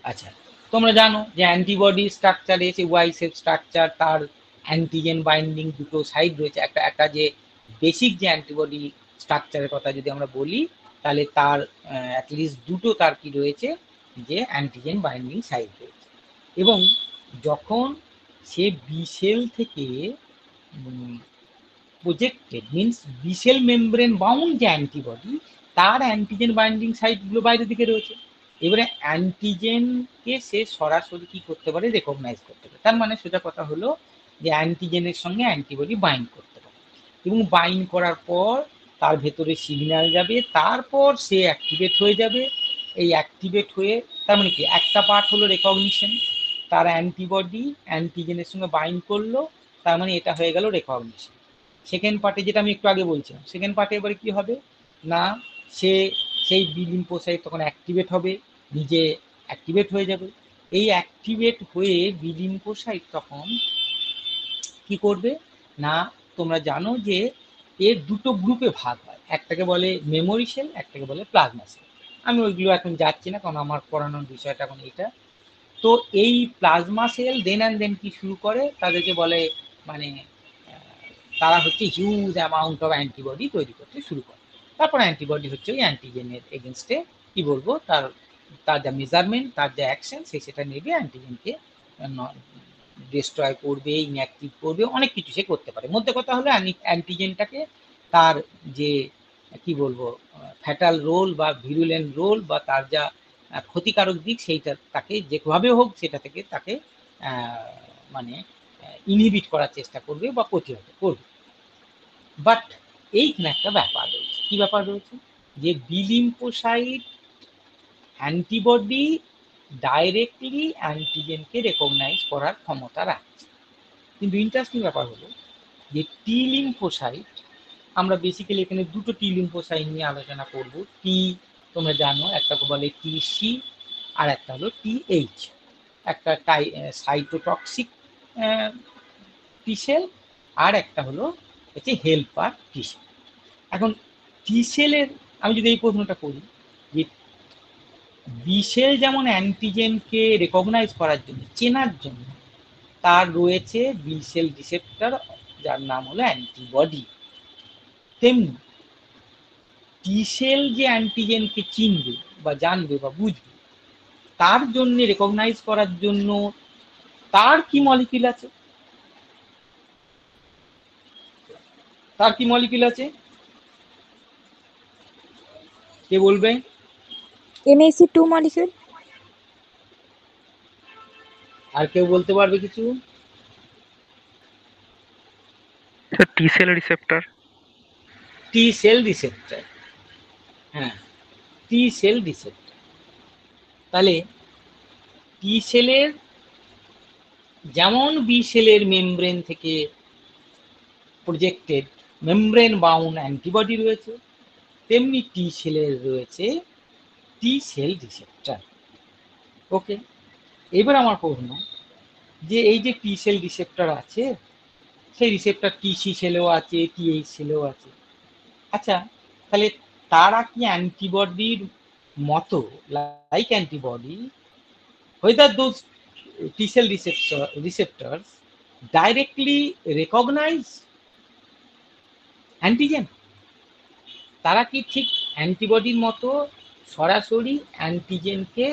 আচ্ছা, তোমরা জানো যে অ্যান্টিবডি স্ট্রাকচারে যে ওয়াই শেপ স্ট্রাকচার, তার অ্যান্টিজেন বাইন্ডিং দুটো সাইড রয়েছে। একটা যে বেসিক যে অ্যান্টিবডি স্ট্রাকচারের কথা যদি আমরা বলি, তাহলে তার অ্যাটলিস্ট দুটো তার কি রয়েছে, যে অ্যান্টিজেন বাইন্ডিং সাইড রয়েছে। এবং যখন সে বি সেল থেকে projected means B cell membrane bound যে অ্যান্টিবডি, তার অ্যান্টিজেন বাইন্ডিং সাইটগুলো বাইরের দিকে রয়েছে। এবারে অ্যান্টিজেনকে সে সরাসরি কি করতে পারে, রেকগনাইজ করতে পারে। তার মানে সোজা কথা হলো যে অ্যান্টিজেনের সঙ্গে অ্যান্টিবডি বাইন্ড করতে পারে, এবং বাইন্ড করার পর তার ভেতরে সিগন্যাল যাবে, তারপর সে অ্যাক্টিভেট হয়ে যাবে। এই অ্যাক্টিভেট হয়ে তার মানে কি, একটা পার্ট হলো রেকগনিশন, তার অ্যান্টিবডি অ্যান্টিজেনের সঙ্গে বাইন্ড করলো, তার মানে এটা হয়ে গেল রেকগনিশন। সেকেন্ড পার্টে যেটা আমি একটু আগে বলছিলাম, সেকেন্ড পার্টে এবারে কি হবে না, সে সেই বি লিম্ফোসাইট তখন অ্যাক্টিভেট হবে, নিজে অ্যাক্টিভেট হয়ে যাবে। এই অ্যাক্টিভেট হয়ে বি লিম্ফোসাইট তখন কি করবে না, তোমরা জানো যে এর দুটো গ্রুপে ভাগ হয়, একটাকে বলে মেমোরি সেল, একটাকে বলে প্লাজমা সেল। আমি ওইগুলো এখন যাচ্ছি না, কারণ আমার পড়ানোর বিষয়টা এখন এইটা। তো এই plasma cell then and then কি শুরু করে, তাদেরকে বলে মানে তারা হচ্ছে হিউজ অ্যামাউন্ট অফ অ্যান্টিবডি তৈরি করতে শুরু করে। তারপর অ্যান্টিবডি হচ্ছে ওই অ্যান্টিজেনের এগেনস্টে কি বলবো, তার যা মেজারমেন্ট, তার যা অ্যাকশন, সেটা নেবে, অ্যান্টিজেনকে ডিস্ট্রয় করবে, ইনঅ্যাক্টিভ করবে, অনেক কিছু সে করতে পারে। মধ্যে কথা হলো অ্যান্টিজেনটাকে তার যে কি বলবো ফ্যাটাল রোল বা ভিরুলেন্ট রোল বা তার যা ক্ষতিকারক দিক, সেইটা তাকে যেভাবে হোক সেটা থেকে তাকে মানে ইনহিবিট করার চেষ্টা করবে বা প্রতিহত করবে। বাট এইখানে একটা ব্যাপার রয়েছে, কি ব্যাপার রয়েছে, যে বি লিম্ফোসাইট অ্যান্টিবডি ডাইরেক্টলি অ্যান্টিজেনকে রেকগনাইজ করার ক্ষমতা রাখছে। কিন্তু ইন্টারেস্টিং ব্যাপার হলো যে টি লিম্ফোসাইট, আমরা বেসিক্যালি এখানে দুটো টি লিম্ফোসাইট নিয়ে আলোচনা করব। টি তোমরা জানো, একটাকে বলে টি সি আর একটা হলো টি এইচ। একটা সাইটোটক্সিক টি সেল আর একটা হলো হচ্ছে হেল্পার টি সেল। এখন টি সেলের আমি যদি এই প্রশ্নটা করি, যে বি সেল যেমন অ্যান্টিজেনকে রেকগনাইজ করার জন্য, চেনার জন্য তার রয়েছে বি সেল রিসেপ্টর, যার নাম হলো অ্যান্টিবডি, তেমনি টি সেল যে অ্যান্টিজেনকে চিনবে বা জানবে বা বুঝবে, তার জন্য রেকগনাইজ করার জন্য তার কি মলিকিউল আছে, তার কি মলিকিউল আছে কে বলবে? MAC2 molecule. আর কেউ বলতে পারবে কিছু? টি সেল রিসেপ্টর। টি সেল রিসেপ্টর, হ্যাঁ, টি সেল রিসেপ্টর। তাহলে টি সেলের যেমন বি সেলের মেমব্রেন থেকে প্রজেক্টেড মেমব্রেন বাউন্ড অ্যান্টিবডি রয়েছে, তেমনি টি সেলের রয়েছে টি সেল রিসেপ্টর। ওকে, এবার আমার প্রশ্ন, যে এই যে টি সেল রিসেপ্টর আছে, সেই রিসেপ্টর টি সি সেলেও আছে, টি এইচ সেলেও আছে। আচ্ছা, তাহলে তারা কি অ্যান্টিবডির মতো, like antibody, whether those T cell receptors directly recognize antigen? তারা কি ঠিক অ্যান্টিবডির মতো সরাসরি অ্যান্টিজেনকে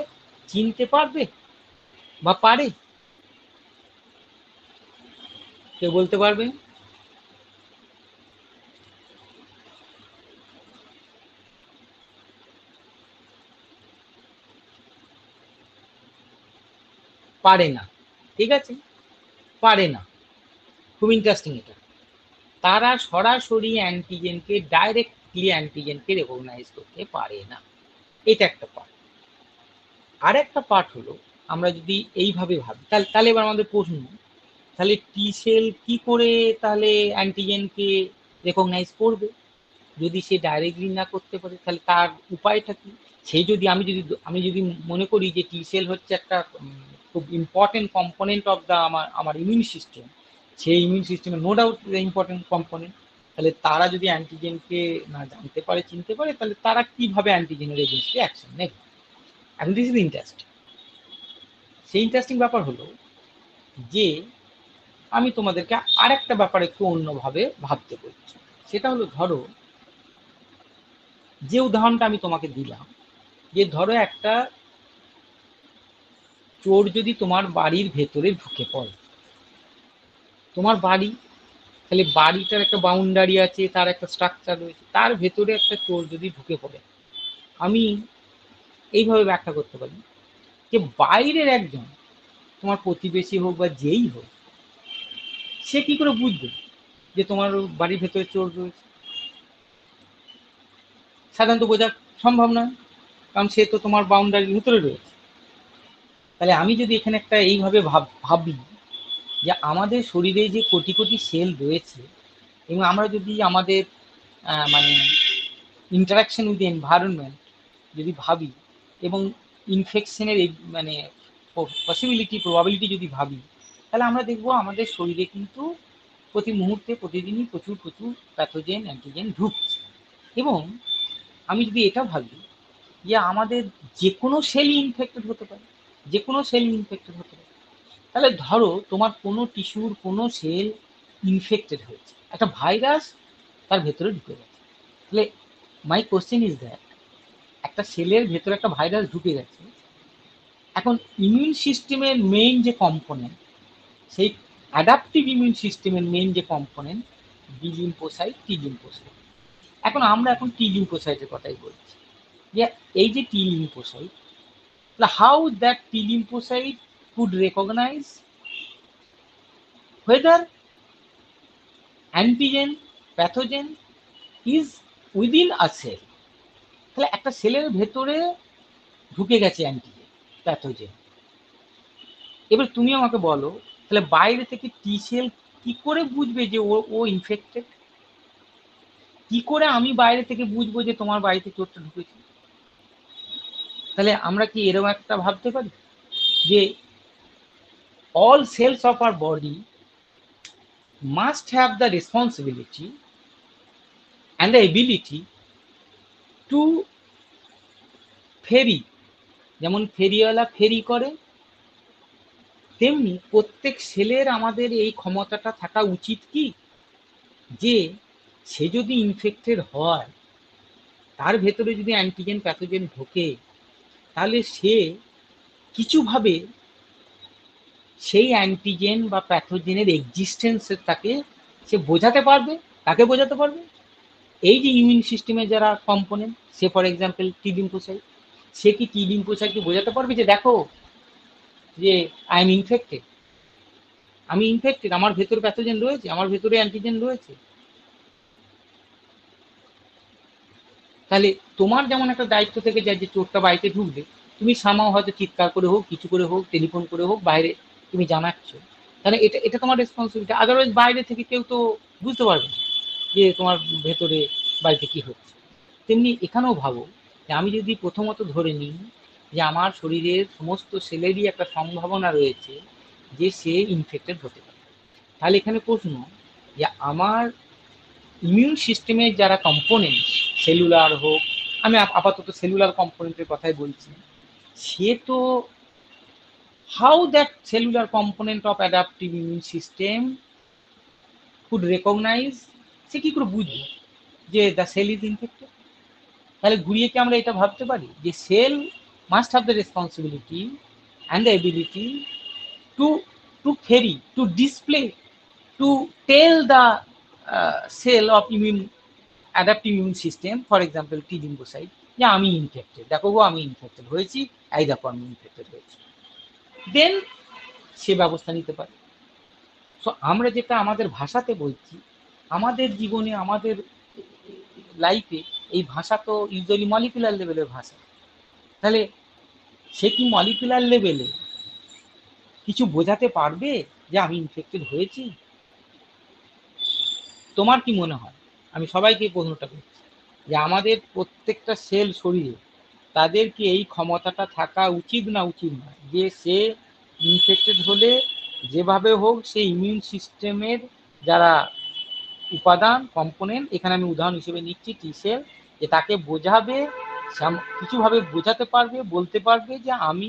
চিনতে পারবে বা পারে? কেউ বলতে পারবে? পারে না, ঠিক আছে, পারে না। খুব ইন্টারেস্টিং এটা। তারা সরাসরি অ্যান্টিজেনকে ডাইরেক্টলি অ্যান্টিজেনকে রেকগনাইজ করতে পারে না, এটা একটা পার্ট। আর একটা পার্ট হলো, আমরা যদি এইভাবে ভাবি, তাহলে এবার আমাদের প্রশ্ন, তাহলে টি সেল কি করে তাহলে অ্যান্টিজেনকে রেকগনাইজ করবে? যদি সে ডাইরেক্টলি না করতে পারে, তাহলে তার উপায়টা কি? সেই যদি আমি যদি মনে করি যে টি সেল হচ্ছে একটা খুব ইম্পর্টেন্ট কম্পোনেন্ট অফ দ্য আমার ইমিউন সিস্টেম, সেই ইমিউন সিস্টেমের নো ডাউট ইম্পর্টেন্ট কম্পোনেন্ট, তাহলে তারা যদি অ্যান্টিজেনকে না জানতে পারে, চিনতে পারে, তাহলে তারা কিভাবে অ্যান্টিজেনের এগেইনস্টে অ্যাকশন নেবে? এখন দিস ইজ ইন্টারেস্টিং। সেই ইন্টারেস্টিং ব্যাপার হলো যে আমি তোমাদেরকে আরেকটা ব্যাপার একটু অন্যভাবে ভাবতে বলছি। সেটা হলো, ধরো যে উদাহরণটা আমি তোমাকে দিলাম, যে ধরো একটা চোর যদি তোমার বাড়ির ভেতরে ঢুকে পড়ে, তোমার বাড়ি, তাহলে বাড়িটার একটা বাউন্ডারি আছে, তার একটা স্ট্রাকচার রয়েছে, তার ভেতরে একটা চোর যদি ঢুকে পড়ে, আমি এইভাবে ব্যাখ্যা করতে পারি যে বাইরের একজন, তোমার প্রতিবেশী হোক বা যেই হোক, সে কি করে বুঝবে যে তোমার বাড়ির ভেতরে চোর রয়েছে? সাধারণত বোঝা সম্ভব নয়, কারণ সে তো তোমার বাউন্ডারির ভিতরে রয়েছে। তাহলে আমি যদি এখানে একটা এইভাবে ভাবি যে আমাদের শরীরে যে কোটি কোটি সেল রয়েছে, এবং আমরা যদি আমাদের মানে ইন্টারাকশন উইথ এনভায়রনমেন্ট যদি ভাবি, এবং ইনফেকশনের মানে পসিবিলিটি প্রবাবিলিটি যদি ভাবি, তাহলে আমরা দেখব আমাদের শরীরে কিন্তু প্রতি মুহূর্তে প্রতিদিনই প্রচুর প্যাথোজেন অ্যান্টিজেন ঢুকছে। এবং আমি যদি এটা ভাবি যে আমাদের যে কোনো সেল ইনফেক্টেড হতে পারে, যে কোনো সেল ইনফেক্টেড হতে পারে, তাহলে ধরো তোমার কোনো টিস্যুর কোনো সেল ইনফেক্টেড হয়েছে, একটা ভাইরাস তার ভেতরে ঢুকে গেছে। তাহলে মাই কোশ্চেন ইজ দ্যাট, একটা সেলের ভেতরে একটা ভাইরাস ঢুকে গেছে, এখন ইমিউন সিস্টেমের মেইন যে কম্পোনেন্ট, সেই অ্যাডাপটিভ ইমিউন সিস্টেমের মেইন যে component B lymphocyte, T lymphocyte. এখন আমরা টি লিম্ফোসাইটের কথাই বলছি, যে এই যে T lymphocyte, how that T lymphocyte could recognize whether antigen pathogen is within a cell। তাহলে একটা সেলের ভেতরে ঢুকে গেছে অ্যান্টিজেন প্যাথোজেন, এবার তুমি আমাকে বলো তাহলে বাইরে থেকে টি সেল কি করে বুঝবে যে ও ইনফেক্টেড? কি করে আমি বাইরে থেকে বুঝবো যে তোমার বাড়িতে চোরটা ঢুকেছে? তাহলে আমরা কি এরকম একটা ভাবতে পারি যে all cells of our body must have the responsibility and the ability to ferry, যেমন ফেরিওয়ালা ফেরি করে, তেমনি প্রত্যেক সেলের আমাদের এই ক্ষমতাটা থাকা উচিত কি, যে সে যদি ইনফেক্টেড হয়, তার ভেতরে যদি অ্যান্টিজেন প্যাথোজেন ঢোকে, তাহলে সে কিছুভাবে সেই অ্যান্টিজেন বা প্যাথোজেনের এক্সিস্টেন্সের তাকে সে বোঝাতে পারবে। তাকে বোঝাতে পারবে এই যে ইমিউন সিস্টেমের যারা কম্পোনেন্ট, সে ফর এক্সাম্পল টি লিম্ফোসাইট, সে কি টি লিম্ফোসাইটকে বোঝাতে পারবে যে দেখো যে আই এম ইনফেক্টেড, আমি ইনফেক্টেড, আমার ভেতরে প্যাথোজেন রয়েছে, আমার ভেতরে অ্যান্টিজেন রয়েছে। তাহলে তোমার যেমন একটা দায়িত্ব থেকে যায় যে চোরটা বাড়িতে ঢুকবে, তুমি সামাও হয়তো চিৎকার করে হোক, কিছু করে হোক, টেলিফোন করে হোক, বাইরে তুমি জানাচ্ছ, তাহলে এটা তোমার রেসপন্সিবিলিটি। আদারওয়াইজ বাইরে থেকে কেউ তো বুঝতে পারবে না যে তোমার ভেতরে বাড়িতে কি হচ্ছে। তেমনি এখানেও ভাবো যে আমি যদি প্রথমত ধরে নিই যে আমার শরীরের সমস্ত সেলেরই একটা সম্ভাবনা রয়েছে যে সে ইনফেক্টেড হতে পারে, তাহলে এখানে প্রশ্ন যে আমার ইমিউন সিস্টেমের যারা কম্পোনেন্ট, সেলুলার হোক, আমি আপাতত সেলুলার কম্পোনেন্টের কথাই বলছি, সে তো how that cellular component of adaptive immune system could recognise, সে কি করে বুঝবে যে দ্য সেল ইজ ইনফেক্টেড? তাহলে ঘুরিয়ে কি আমরা এটা ভাবতে পারি যে cell must have the responsibility and the ability to ferry, to display, to tell the cell of immune adaptive immune system, for example T lymphocyte, যে আমি ইনফেক্টেড, দেখো গো আমি ইনফেক্টেড হয়েছি, এই দেখো আমি ইনফেক্টেড হয়েছি, দেন সে ব্যবস্থা নিতে পারে। সো আমরা যেটা আমাদের ভাষাতে বলছি, আমাদের জীবনে আমাদের লাইফে এই ভাষা তো ইউজুয়ালি মলিকুলার লেভেলের ভাষা। তাহলে সে কি মলিকুলার লেভেলে কিছু বোঝাতে পারবে যে আমি ইনফেক্টেড হয়েছি? তোমার কি মনে হয়? আমি সবাইকে প্রশ্নটা করছি যে আমাদের প্রত্যেকটা সেল শরীরে তাদের কি এই ক্ষমতাটা থাকা উচিত না উচিত নয়, যে সে ইনফেক্টেড হলে যেভাবে হোক সেই ইমিউন সিস্টেমের যারা উপাদান কম্পোনেন্ট, এখানে আমি উদাহরণ হিসেবে নিচ্ছি টি সেল, যে তাকে বোঝাবে, কিছুভাবে বোঝাতে পারবে, বলতে পারবে যে আমি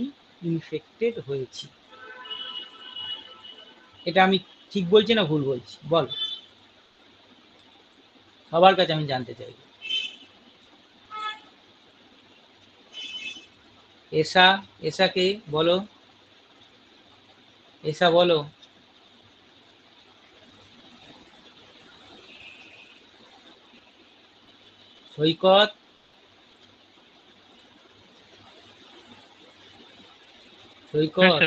ইনফেক্টেড হয়েছি। এটা আমি ঠিক বলছি না ভুল বলছি? বল, সবার কাছে আমি জানতে চাই। এসাকে বলো, এসা বলো। সৈকত, সৈকত,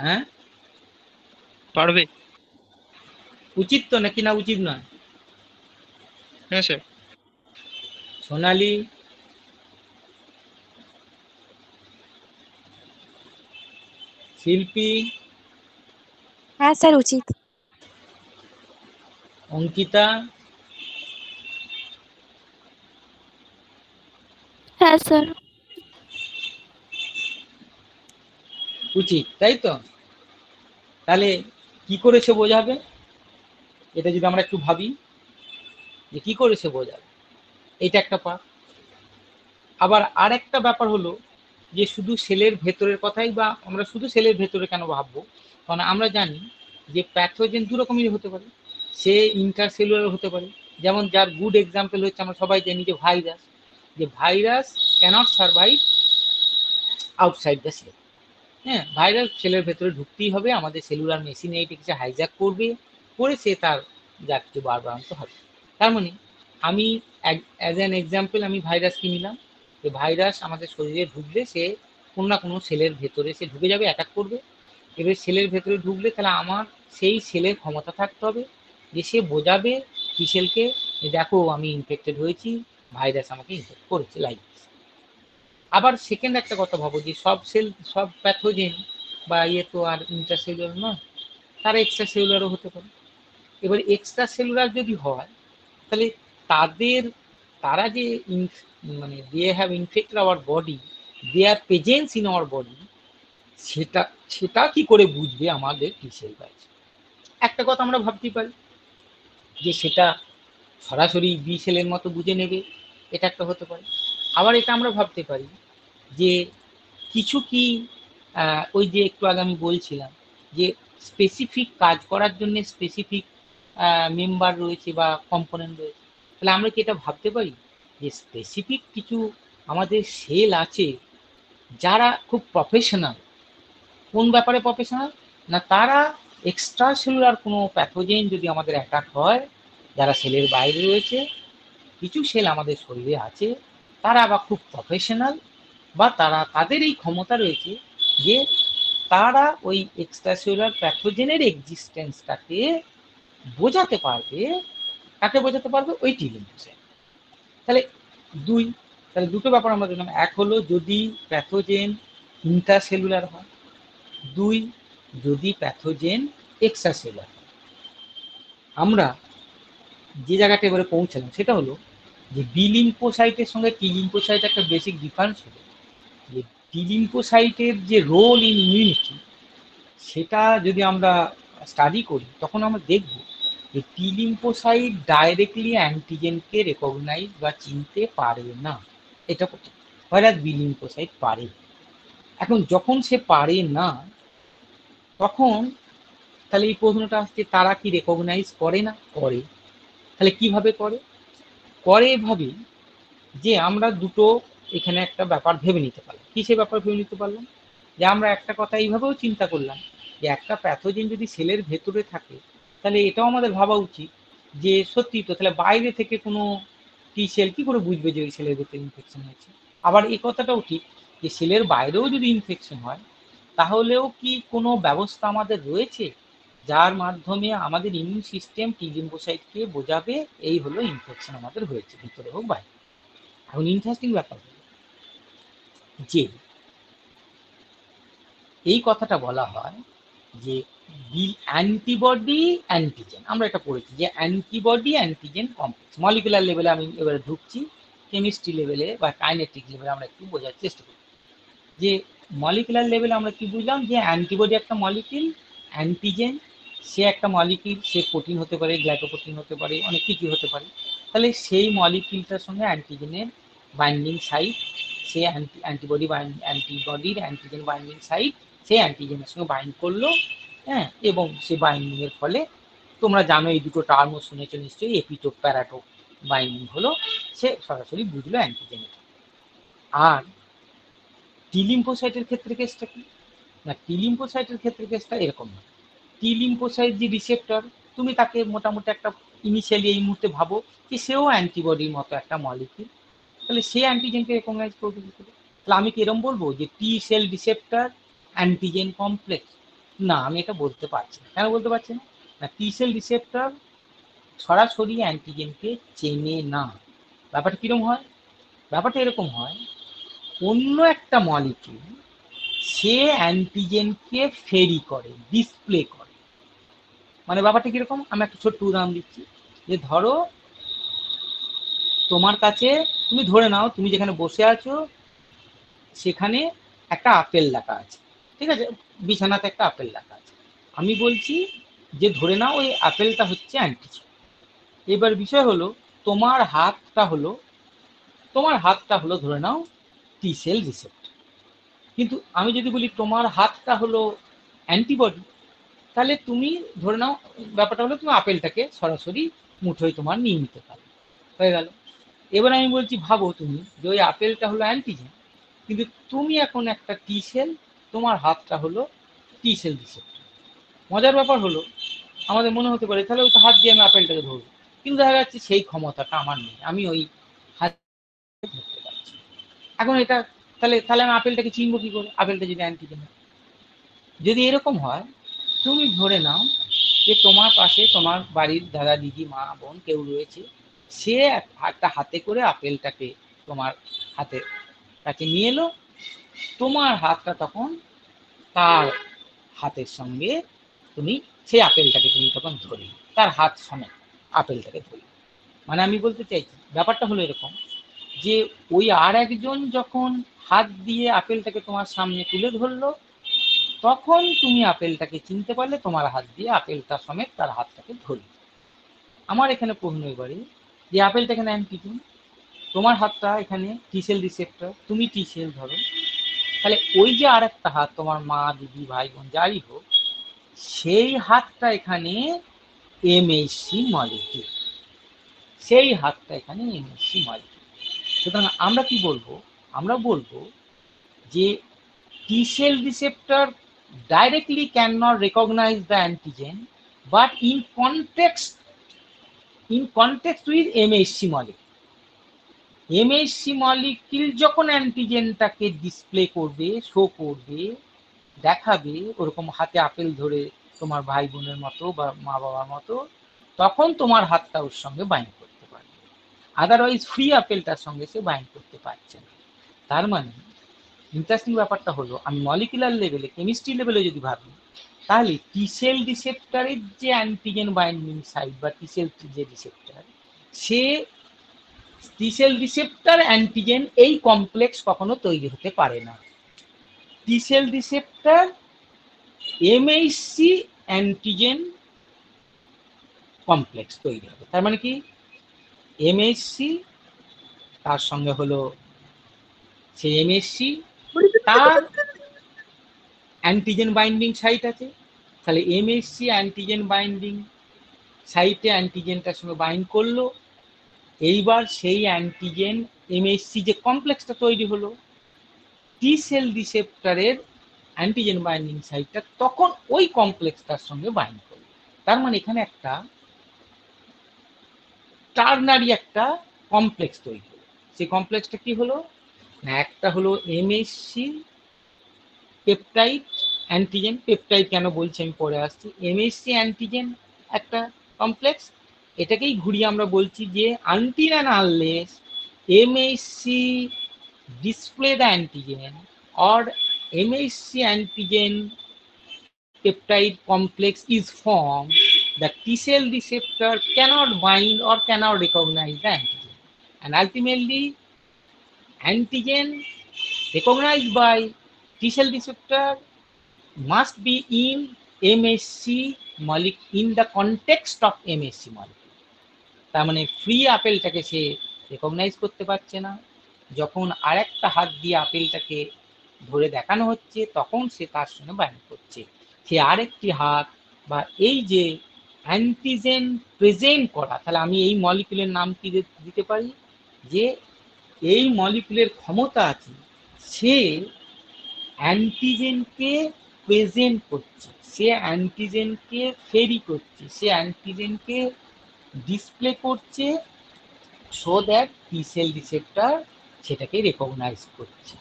হ্যাঁ পারবে। উচিত তো নাকি না উচিত নয়? হ্যাঁ স্যার। সোনালী, শিল্পী, হ্যাঁ স্যার উচিত। অঙ্কিতা, হ্যাঁ স্যার। উচিত, তাই তো? তাহলে কি করে সে বোঝাবে, এটা যদি আমরা একটু ভাবি যে কি করে সে বোঝাবে, এটা একটা পার্ট। আবার আর একটা ব্যাপার হলো যে শুধু সেলের ভেতরের কথাই, বা আমরা শুধু সেলের ভেতরে কেন ভাববো, কারণ আমরা জানি যে প্যাথোজেন দু রকমেরই হতে পারে। সে ইন্টারসেলুলার হতে পারে, যেমন যার গুড এক্সাম্পল হচ্ছে আমরা সবাই জানি যে ভাইরাস, যে virus cannot survive outside the cell. হ্যাঁ, ভাইরাস সেলের ভেতরে ঢুকতেই হবে, আমাদের সেলুলার মেশিনে এটাকে হাইজ্যাক করবে, করে সে তার জাতকে বাড়বাড়ন্ত হবে। তার মানে আমি অ্যাজ অ্যান এক্সাম্পল আমি ভাইরাসকে নিলাম, যে ভাইরাস আমাদের শরীরে ঢুকলে সে কোনো না কোনো সেলের ভেতরে সে ঢুকে যাবে, অ্যাটাক করবে। এবার সেলের ভেতরে ঢুকলে তাহলে আমার সেই সেলের ক্ষমতা থাকতে হবে যে সে বোঝাবে টি সেলকে, দেখো আমি ইনফেক্টেড হয়েছি, ভাইরাস আমাকে ইনফেক্ট করেছে, লাইক। আবার সেকেন্ড একটা কথা ভাবো যে সব সেল, সব প্যাথোজেন বা ইয়ে তো আর ইন্টারসেলুলার নয়, তারা এক্সট্রা সেলুলারও হতে পারে। এবার এক্সট্রা সেলুলার যদি হয় তাহলে তাদের, তারা যে মানে they have infected our body, their presence in our body, সেটা সেটা কি করে বুঝবে আমাদের টি সেল আছে? একটা কথা আমরা ভাবতে পারি যে সেটা সরাসরি বি সেলের মতো বুঝে নেবে, এটা একটা হতে পারে। আবার এটা আমরা ভাবতে পারি যে কিছু কি ওই যে একটু আগে আমি বলছিলাম যে স্পেসিফিক কাজ করার জন্য স্পেসিফিক মেম্বার রয়েছে বা কম্পোনেন্ট রয়েছে, তাহলে আমরা কি এটা ভাবতে পারি যে স্পেসিফিক কিছু আমাদের সেল আছে যারা খুব প্রফেশনাল। কোন ব্যাপারে প্রফেশনাল? না তারা এক্সট্রা সেলুলার কোনো প্যাথোজেন যদি আমাদের অ্যাটাক হয়, যারা সেলের বাইরে রয়েছে, কিছু সেল আমাদের শরীরে আছে তারা আবার খুব প্রফেশনাল, বা তারা তাদের এই ক্ষমতা রয়েছে যে তারা ওই এক্সট্রাসেলুলার প্যাথোজেনের এক্সিস্টেন্সটাকে বোঝাতে পারবে। কাকে বোঝাতে পারবে? ওই টি লিম্ফোসাইট। তাহলে দুই, তাহলে দুটো ব্যাপার আমরা দেখলাম, এক হলো যদি প্যাথোজেন ইন্টারসেলুলার হয়, দুই যদি প্যাথোজেন এক্সট্রাসেলুলার হয়। আমরা যে জায়গাটা এবারে পৌঁছালাম সেটা হলো যে বি লিম্ফোসাইটের সঙ্গে টি লিম্ফোসাইট একটা বেসিক ডিফারেন্স হলো যে টি লিম্ফোসাইটের যে রোল ইন ইমিউনিটি, সেটা যদি আমরা স্টাডি করি তখন আমরা দেখব যে টি লিম্ফোসাইট ডাইরেক্টলি অ্যান্টিজেনকে রেকগনাইজ বা চিনতে পারে না, এটা প্রথম। হয়তো বি লিম্ফোসাইট পারে। এখন যখন সে পারে না, তখন তাহলে এই প্রশ্নটা আসছে তারা কি রেকগনাইজ করে না? করে। তাহলে কিভাবে করে? করে এভাবে যে আমরা দুটো এখানে একটা ব্যাপার ভেবে নিতে পারলাম। কি সে ব্যাপার ভেবে নিতে পারলাম? যে আমরা একটা কথা এইভাবেও চিন্তা করলাম যে একটা প্যাথোজেন যদি সেলের ভেতরে থাকে, তাহলে এটাও আমাদের ভাবা উচিত যে সত্যি তো, তাহলে বাইরে থেকে কোনো টি সেল কি করে বুঝবে যে ওই সেলের ভেতরে ইনফেকশন হয়েছে? আবার এই কথাটাও ঠিক যে সেলের বাইরেও যদি ইনফেকশন হয়, তাহলেও কি কোনো ব্যবস্থা আমাদের রয়েছে যার মাধ্যমে আমাদের ইমিউন সিস্টেম টি লিম্ফোসাইটকে বোঝাবে এই হলো ইনফেকশন আমাদের হয়েছে, ভিতরে হোক বাইরে। এখন ইন্টারেস্টিং ব্যাপার যে এই কথাটা বলা হয় যে অ্যান্টিবডি অ্যান্টিজেন, আমরা এটা পড়েছি যে অ্যান্টিবডি অ্যান্টিজেন কমপ্লেক্স। মলিকুলার লেভেলে আমি এবারে ঢুকছি, কেমিস্ট্রি লেভেলে বা কাইনেটিক লেভেলে আমরা একটু বোঝার চেষ্টা করি যে মলিকুলার লেভেলে আমরা কি বুঝলাম যে অ্যান্টিবডি একটা মলিকিউল, অ্যান্টিজেন সে একটা মলিকিউল, সে প্রোটিন হতে পারে, গ্লাইকোপ্রোটিন হতে পারে, অনেক কিছু হতে পারে। তাহলে সেই মলিকিউলটার সঙ্গে অ্যান্টিজেনের বাইন্ডিং সাইট, সে অ্যান্টিবডির অ্যান্টিজেন বাইন্ডিং সাইট সেই অ্যান্টিজেনের সঙ্গে বাইন্ড করলো, হ্যাঁ, এবং সে বাইন্ডিংয়ের ফলে তোমরা জানো এই দুটো টার্মও শুনেছো নিশ্চয়ই, এপিটোপ প্যারাটোপ বাইন্ডিং হলো, সে সরাসরি বুঝলো অ্যান্টিজেনের। আর টি লিম্ফোসাইটের ক্ষেত্রে কেসটা কি না, টি লিম্ফোসাইটের ক্ষেত্রে কেসটা এরকম না। টি লিম্ফোসাইট যে রিসেপ্টর, তুমি তাকে মোটামুটি একটা ইনিশিয়ালি এই মুহূর্তে ভাবো যে সেও অ্যান্টিবডির মতো একটা মলিকিউল, তাহলে সে অ্যান্টিজেনকে রেকগনাইজ করবে কি করে? তাহলে আমি কি এরকম বলবো যে T sell receptor antigen complex? না, আমি এটা বলতে পারছি না। কেন বলতে পারছি না? না, টি সেল রিসেপ্টর সরাসরি অ্যান্টিজেনকে চেনে না। ব্যাপারটা কিরকম হয় ব্যাপারটা এরকম হয়, অন্য একটা মলিকিউল সে অ্যান্টিজেনকে ফেরি করে, ডিসপ্লে করে। মানে ব্যাপারটা কিরকম, আমি একটা ছোট্ট উদাহরণ দিচ্ছি, যে ধরো তোমার কাছে, তুমি ধরে নাও তুমি যেখানে বসে আছো সেখানে একটা আপেল রাখা আছে, ঠিক আছে, বিছানাতে একটা আপেল রাখা আছে। আমি বলছি যে ধরে নাও ওই আপেলটা হচ্ছে অ্যান্টিজেন। এবার বিষয় হলো তোমার হাতটা হলো ধরে নাও টি সেল রিসেপ্টর। কিন্তু আমি যদি বলি তোমার হাতটা হলো অ্যান্টিবডি, তাহলে তুমি ধরে নাও ব্যাপারটা হলো তুমি আপেলটাকে সরাসরি মুঠোয় তোমার নিয়ে নিতে পারো, হয়ে গেল। এবার আমি বলছি ভাবো তুমি যে ওই আপেলটা হলো অ্যান্টিজেন, কিন্তু তুমি এখন একটা টি সেল, তোমার হাতটা হলো টি সেল রিসেপ্টর। মজার ব্যাপার হলো আমাদের মনে হতে পারে তাহলে ওই তো হাত দিয়ে আমি আপেলটাকে ধরবো, কিন্তু দেখা যাচ্ছে সেই ক্ষমতাটা আমার নেই, আমি ওই হাত ধরতে পারছি। এখন এটা তাহলে তাহলে আমি আপেলটাকে চিনবো কি করে, আপেলটা যদি অ্যান্টিজেন। যদি এরকম হয়, তুমি ধরে নাও যে তোমার পাশে তোমার বাড়ির দাদা দিদি মা বোন কেউ রয়েছে, সে একটা হাতে করে আপেলটাকে তোমার হাতের কাছে নিয়ে এলো, তোমার হাতটা তখন তার হাতের সঙ্গে তুমি সেই আপেলটাকে তুমি তখন ধরলি, তার হাত সমেত আপেলটাকে ধরলি। মানে আমি বলতে চাইছি ব্যাপারটা হলো এরকম, যে ওই আর একজন যখন হাত দিয়ে আপেলটাকে তোমার সামনে তুলে ধরলো, তখন তুমি আপেলটাকে চিনতে পারলে, তোমার হাত দিয়ে আপেলটা সমেত তার হাতটাকে ধরলে। আমার এখানে প্রশ্ন এবারে, যে আপেলটা এখানে অ্যান্টিজেন, তোমার হাতটা এখানে টি সেল রিসেপ্টর, তুমি টি সেল ধরো, তাহলে ওই যে আর একটা হাত তোমার মা দিদি ভাই বোন যাই হোক, সেই হাতটা এখানে এমএইচসি মলিকিউল, সেই হাতটা এখানে এমএইচসি মলিকিউল। সুতরাং আমরা কি বলবো, আমরা বলবো যে T cell receptor directly cannot recognize the antigen, but in context with MHC molecule. MHC molecule যখন অ্যান্টিজেনটাকে ডিসপ্লে করবে, শো করবে, দেখাবে ওরকম হাতে আপেল ধরে তোমার ভাই বোনের মতো বা মা বাবার মতো, তখন তোমার হাতটা ওর সঙ্গে বাইন্ড করতে পারবে। আদারওয়াইজ ফ্রি আপেলটার সঙ্গে সে বাইন্ড করতে পারছে না। তার মানে ইন্টারেস্টিং ব্যাপারটা হলো, আমি মলিকুলার লেভেলে, কেমিস্ট্রি লেভেলে যদি ভাবি, তাহলে টি সেল রিসেপ্টরের যে অ্যান্টিজেন বাইন্ডিং সাইট বা টি সেল যে রিসেপ্টর, সে টি সেল রিসেপ্টর অ্যান্টিজেন এই কমপ্লেক্স কখনো তৈরি হতে পারে না। টি সেল রিসেপ্টর এমএইচসি অ্যান্টিজেন কমপ্লেক্স তৈরি হবে। তার মানে কি, এমএইচসি তার সঙ্গে হলো সেই এমএইচসি, তার অ্যান্টিজেন বাইন্ডিং সাইট আছে, তাহলে এমএইচসি অ্যান্টিজেন বাইন্ডিং সাইটে অ্যান্টিজেনটার সঙ্গে বাইন্ড করলো, এইবার সেই অ্যান্টিজেন এমএইচসি যে কমপ্লেক্সটা তৈরি হলো, টি সেল রিসেপ্টরের অ্যান্টিজেন বাইন্ডিং সাইটটা তখন ওই কমপ্লেক্সটার সঙ্গে বাইন্ড করলো। তার মানে এখানে একটা টার্নারি একটা কমপ্লেক্স তৈরি হলো। সেই কমপ্লেক্সটা কি হলো না, একটা হলো এমএইচসি পেপটাইড অ্যান্টিজেন, পেপটাইড কেন বলছি আমি পরে আসছি, এমএইচসি অ্যান্টিজেন একটা কমপ্লেক্স, এটাকেই ঘুরিয়ে আমরা বলছি যে until and unless এমএইচসি display the antigen or MHC antigen peptide complex is formed, the T cell receptor cannot bind or cannot recognize the antigen, and ultimately antigen recognized by T cell receptor must be in MHC molecule, in the context of MHC molecule. তার মানে ফ্রি আপেলটাকে সে রেকগনাইজ করতে পারছে না, যখন আরেকটা হাত দিয়ে আপেলটাকে ধরে দেখানো হচ্ছে তখন সে তার সঙ্গে বাইন্ড করছে। সে আরেকটি হাত বা এই যে অ্যান্টিজেন প্রেজেন্ট করা, তাহলে আমি এই মলিকুলের নাম কি দিতে পারি, যে এই মলিকুলের ক্ষমতা আছে সে অ্যান্টিজেনকে প্রেজেন্ট করছে, সে অ্যান্টিজেনকে ফেরি করছে, সে অ্যান্টিজেনকে ডিসপ্লে করছে, so that T sell receptor সেটাকে রেকগনাইজ করছে।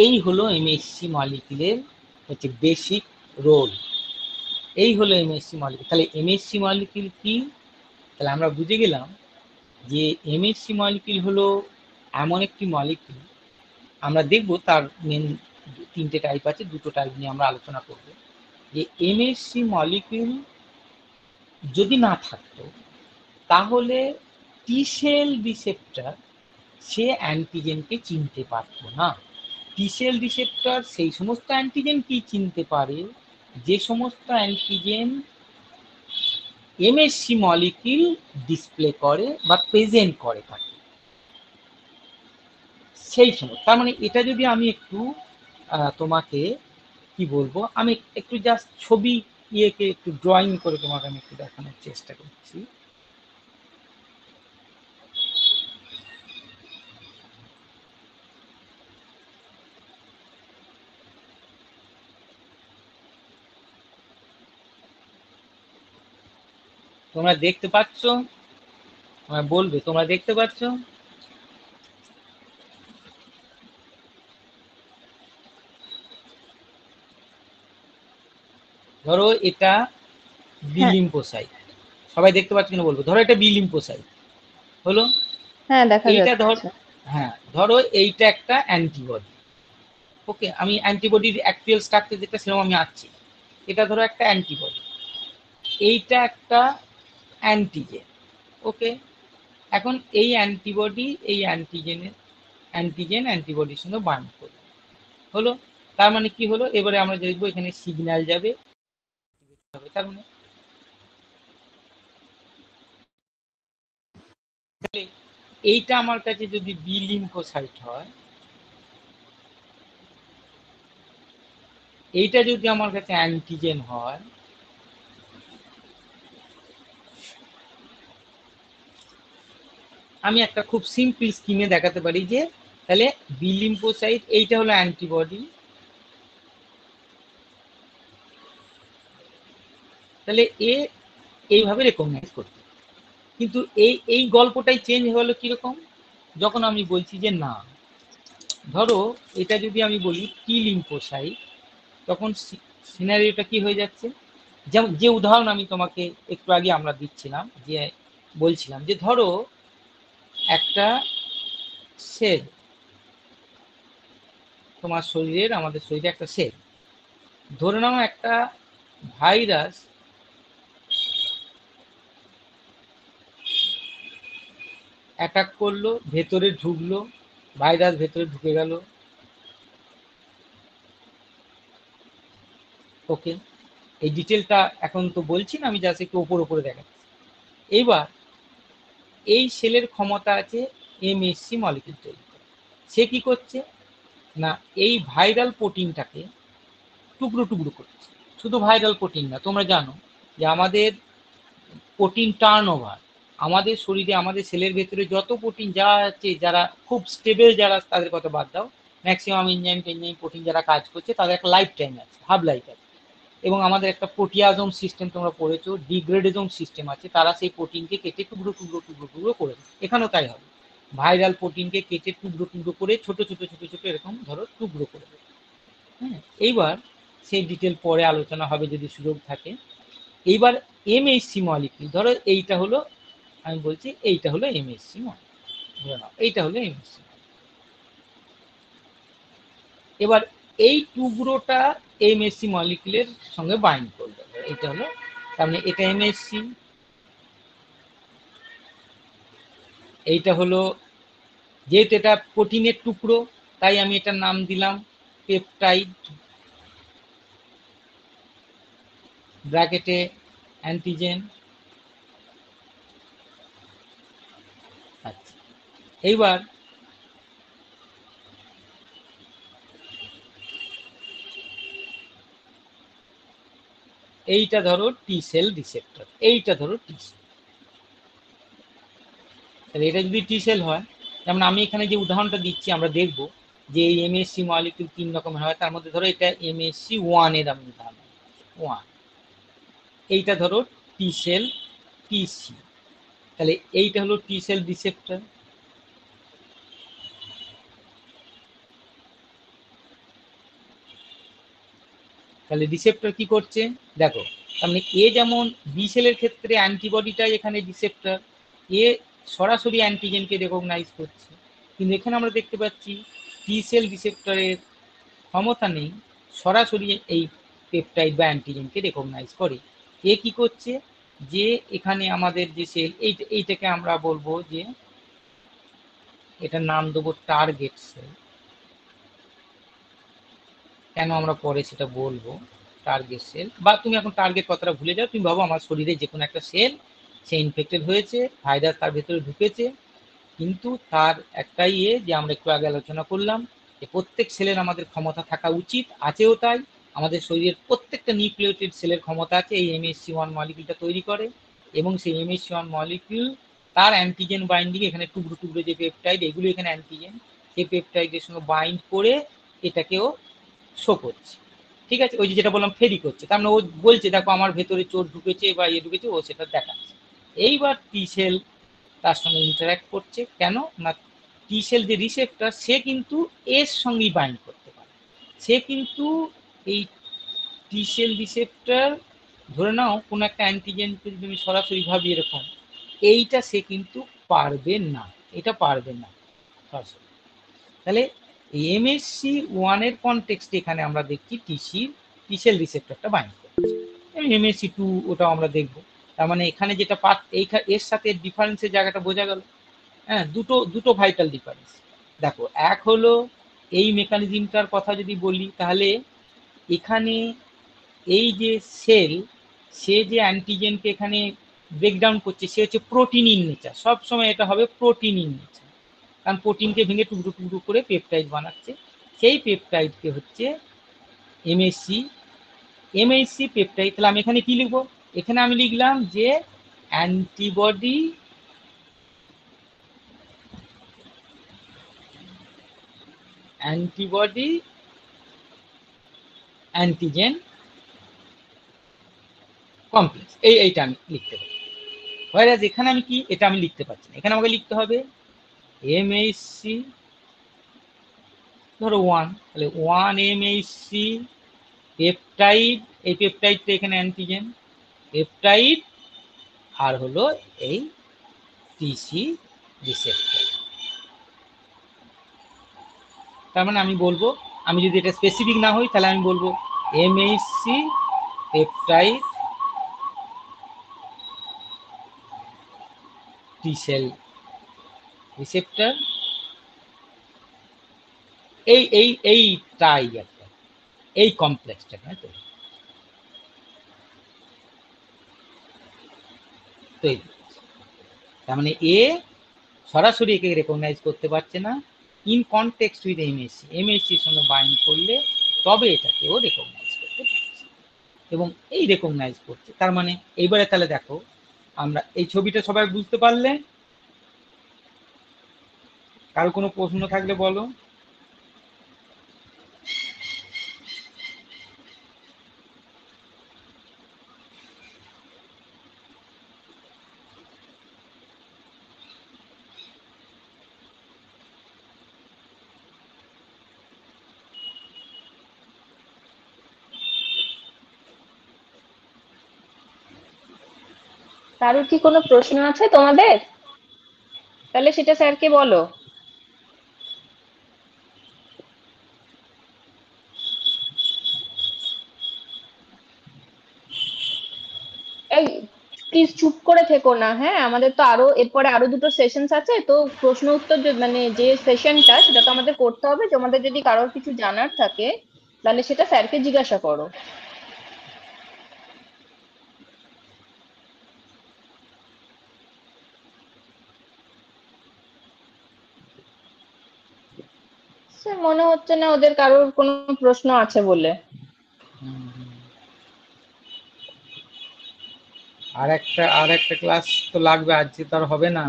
এই হলো এমএসসি মলিকুলের হচ্ছে বেসিক রোল, এই হলো এমএসসি মলিকুল। তাহলে এমএসসি মলিকুল কি, তাহলে আমরা বুঝে গেলাম যে এমএসসি মলিকিউল হলো এমন একটি মলিকিউল, আমরা দেখব তার মেন 3টে টাইপ আছে, 2টো টাইপ নিয়ে আমরা আলোচনা করব। যে এমএসসি মলিকিউল যদি না থাকতো তাহলে টি সেল রিসেপ্টর সে অ্যান্টিজেনকে চিনতে পারতো না। টি সেল রিসেপ্টর সেই সমস্ত অ্যান্টিজেনকেই চিনতে পারে যে সমস্ত অ্যান্টিজেন এমএসসি মলিকিউল ডিসপ্লে করে বা প্রেজেন্ট করে থাকে সেই সময়। তার মানে এটা যদি আমি একটু তোমাকে কি বলবো, আমি একটু জাস্ট ছবি ইয়েকে একটু ড্রয়িং করে তোমাকে আমি একটু দেখানোর চেষ্টা করছি। তোমরা দেখতে পাচ্ছ? বলবে তোমরা দেখতে পাচ্ছ? ধরো এটা বি লিম্ফোসাইট, সবাই দেখতে পাচ্ছ কিনা বলবো। ধরো এটা বি লিম্ফোসাইট হলো, হ্যাঁ দেখা এইটা যাচ্ছে। হ্যাঁ ধরো এইটা একটা অ্যান্টিবডি। ওকে, আমি অ্যান্টিবডির অ্যাকচুয়াল স্ট্রাকচার যেটা সেরকম আমি আছি। এটা ধরো একটা অ্যান্টিবডি, এইটা একটা অ্যান্টিজেন। ওকে, এখন এই অ্যান্টিবডি এই অ্যান্টিজেন অ্যান্টিবডির সঙ্গে বাইন্ড করবে হলো। তার মানে কি হলো, এবারে আমরা দেখবো এখানে সিগন্যাল যাবে। তার মানে এইটা আমার কাছে যদি বি লিম্ফোসাইট হয়, এইটা যদি আমার কাছে অ্যান্টিজেন হয়, আমি একটা খুব সিম্পল স্কিমে দেখাতে পারি যে তাহলে বি লিম্ফোসাইট এইটা হলো অ্যান্টিবডি, তাহলে এ এইভাবে রেকগনাইজ করতে। কিন্তু এই গল্পটাই চেঞ্জ হলো কিরকম, যখন আমি বলছি যে না, ধরো এটা যদি আমি বলি টি লিম্ফোসাইট, তখন সিনারিওটা কি হয়ে যাচ্ছে। যেমন যে উদাহরণ আমি তোমাকে একটু আগে আমরা দিচ্ছিলাম, যে বলছিলাম যে ধরো একটা সেল, তোমার শরীরের আমাদের শরীরে একটা সেল, ধরে নাও একটা ভাইরাস অ্যাটাক করলো, ভেতরে ঢুকলো, ভাইরাস ভেতরে ঢুকে গেল। ওকে, এই ডিটেলটা এখন তো বলছি না, আমি জাস্ট একটু ওপরে দেখাচ্ছি। এইবার এই সেলের ক্ষমতা আছে এমএসসি মলিকিউল তৈরি করা। সে কি করছে না, এই ভাইরাল প্রোটিনটাকে টুকরো টুকরো করছে। শুধু ভাইরাল প্রোটিন না, তোমরা জানো যে আমাদের প্রোটিন টার্নওভার, আমাদের শরীরে আমাদের সেলের ভেতরে যত প্রোটিন যা আছে, যারা খুব স্টেবল যারা, তাদের কথা বাদ দাও, ম্যাক্সিমাম এনজাইম প্রোটিন যারা কাজ করছে তাদের একটা লাইফ টাইম আছে, হাফ লাইফ আছে। এবং আমাদের একটা প্রোটিয়াজম সিস্টেম তোমরা পড়েছো, ডিগ্রেডেজম সিস্টেম আছে, তারা সেই প্রোটিনকে কেটে টুকরো টুকরো টুকরো টুকরো করে দেয়। এখানেও তাই হবে, ভাইরাল প্রোটিনকে কেটে টুকরো টুকরো করে ছোট ছোট ছোট ছোট এরকম ধরো টুকরো করে দেয়। হ্যাঁ, এইবার সেই ডিটেল পরে আলোচনা হবে যদি সুযোগ থাকে। এইবার এমএসসি মলিকিউল, ধরো এইটা হলো, আমি বলছি এইটা হলো এমএসসি মলিকিউল, এইটা হলো এমএসসি। এবার এই টুকরোটা এমএসসি মলিকিউলের সঙ্গে বাইন্ড করবে, এটা হলো, তার মানে এটা এমএসসি, এইটা হলো, যেহেতু এটা প্রোটিনের টুকরো তাই আমি এটার নাম দিলাম পেপটাইড, ব্র্যাকেটে অ্যান্টিজেন। আচ্ছা, এইবার এইটা ধরো টি সেল রিসেপ্টর, এইটা ধরো টি সেল। তাহলে এটা যদি টি সেল হয়, যেমন আমি এখানে যে উদাহরণটা দিচ্ছি, আমরা দেখব যে এই এমএসসি মলিকিউল 3 রকমের হয়। তার মধ্যে ধরো এটা এমএসসি 1 এর আমি উদাহরণ 1, এইটা ধরো টি সেল টিসি, তাহলে এইটা হলো টি সেল রিসেপ্টর। তাহলে রিসেপ্টর কি করছে দেখো, তার মানে এ যেমন বি সেলের ক্ষেত্রে অ্যান্টিবডিটা এখানে রিসেপ্টর, এ সরাসরি অ্যান্টিজেনকে রেকগনাইজ করছে, কিন্তু এখানে আমরা দেখতে পাচ্ছি টি সেল রিসেপ্টরের ক্ষমতা নেই সরাসরি এই পেপটাইড বা অ্যান্টিজেনকে রেকগনাইজ করে। এ কি করছে, যে এখানে আমাদের যে সেল এইটাকে আমরা বলবো যে এটার নাম দেবো টার্গেট সেল। কেন আমরা পরে সেটা বলবো, টার্গেট সেল, বা তুমি এখন টার্গেট কথাটা ভুলে যাও, তুমি ভাবো আমার শরীরে যে কোনো একটা সেল, সে ইনফেক্টেড হয়েছে, ভাইরাস তার ভেতরে ঢুকেছে, কিন্তু তার একটাই যে আমরা একটু আগে আলোচনা করলাম যে প্রত্যেক সেলের আমাদের ক্ষমতা থাকা উচিত, আছেও তাই। আমাদের শরীরের প্রত্যেকটা নিউক্লিয়েটেড সেলের ক্ষমতা আছে এই MHC1 মলিকিউলটা তৈরি করে, এবং সেই MHC1 মলিকিউল তার অ্যান্টিজেন বাইন্ডিং, এখানে টুকরো টুকরো যে পেপটাইড, এগুলো এখানে অ্যান্টিজেন, সেই পেপটাইডের সঙ্গে বাইন্ড করে এটাকেও শো করছে। ঠিক আছে, ওই যেটা বললাম ফেরি করছে, তার মানে ও বলছে দেখো আমার ভেতরে চোর ঢুকেছে বা ঢুকেছে, ও সেটা দেখাচ্ছে। এইবার টি সেল তার সঙ্গে ইন্টারাক্ট করছে, কেন না টি সেল যে রিসেপ্টর সে কিন্তু এর সঙ্গেই বাইন্ড করতে পারে, সে কিন্তু এই টি সেল রিসেপ্টর ধরে নাও কোনো একটা অ্যান্টিজেনকে যদি তুমি সরাসরি ভাবি এরকম, এইটা সে কিন্তু পারবে না, এটা পারবে না সরাসরি। তাহলে MHC1 এর কনটেক্সটে এখানে আমরা দেখছি টি সেল রিসেপ্টরটা বাইন্ড করছে, MHC2 ওটাও আমরা দেখবো। তার মানে এখানে যেটা এর সাথে ডিফারেন্সের জায়গাটা বোঝা গেল। হ্যাঁ, দুটো ভাইটাল ডিফারেন্স দেখো। এক হলো এই মেকানিজমটার কথা যদি বলি, তাহলে এখানে এই যে সেল, সে যে অ্যান্টিজেনকে এখানে ব্রেকডাউন করছে, সে হচ্ছে প্রোটিন ইন নেচার, সবসময় এটা হবে প্রোটিন ইন নেচার, কারণ প্রোটিনকে ভেঙে টুকরো টুকরো করে পেপটাইড বানাচ্ছে। সেই পেপটাইডকে হচ্ছে MHC পেপটাইড। তাহলে আমি এখানে কি লিখবো, এখানে আমি লিখলাম যে অ্যান্টিবডি অ্যান্টিজেন কমপ্লেক্স, এইটা আমি লিখতে পারি। হোয়ারাজ এখানে আমি কি, এটা আমি লিখতে পারছি না, এখানে আমাকে লিখতে হবে MHC ধরো 1, তাহলে 1 MHC পেপটাইড, এই পেপটাইডটা এখানে অ্যান্টিজেন পেপটাইড, আর হলো এই টিসি রিসেপ্টর। তার মানে আমি বলবো, আমি যদি এটা স্পেসিফিক না হই তাহলে আমি বলবো MHC পেপটাইড টি সেল রিসেপ্টর, এইটাই একটা এই কমপ্লেক্সটা তৈরি। তার মানে এ সরাসরি একে রেকগনাইজ করতে পারছে না, ইন কনটেক্সট উইথ MHCর সঙ্গে বাইন্ড করলে তবে এটাকেও রেকগনাইজ করতে পারছে, এবং এই রেকগনাইজ করছে। তার মানে এইবারে তাহলে দেখো, আমরা এই ছবিটা সবাই বুঝতে পারলে? কারো কোনো প্রশ্ন থাকলে বলো। কারোর কি কোনো প্রশ্ন আছে তোমাদের? তাহলে সেটা স্যারকে বলো। এই প্লিজ চুপ করে থেকো না, হ্যাঁ, আমাদের তো এরপরে আরো দুটো সেশনস আছে, তো প্রশ্ন উত্তর মানে যে সেশনটা সেটা তো আমাদের করতে হবে। তোমাদের যদি কারোর কিছু জানার থাকে তাহলে সেটা স্যারকে জিজ্ঞাসা করো। স্যার মনে হচ্ছে না ওদের কারোর কোনো প্রশ্ন আছে বলে। আর একটা ক্লাস তো লাগবে, আজকে তো আর হবে না।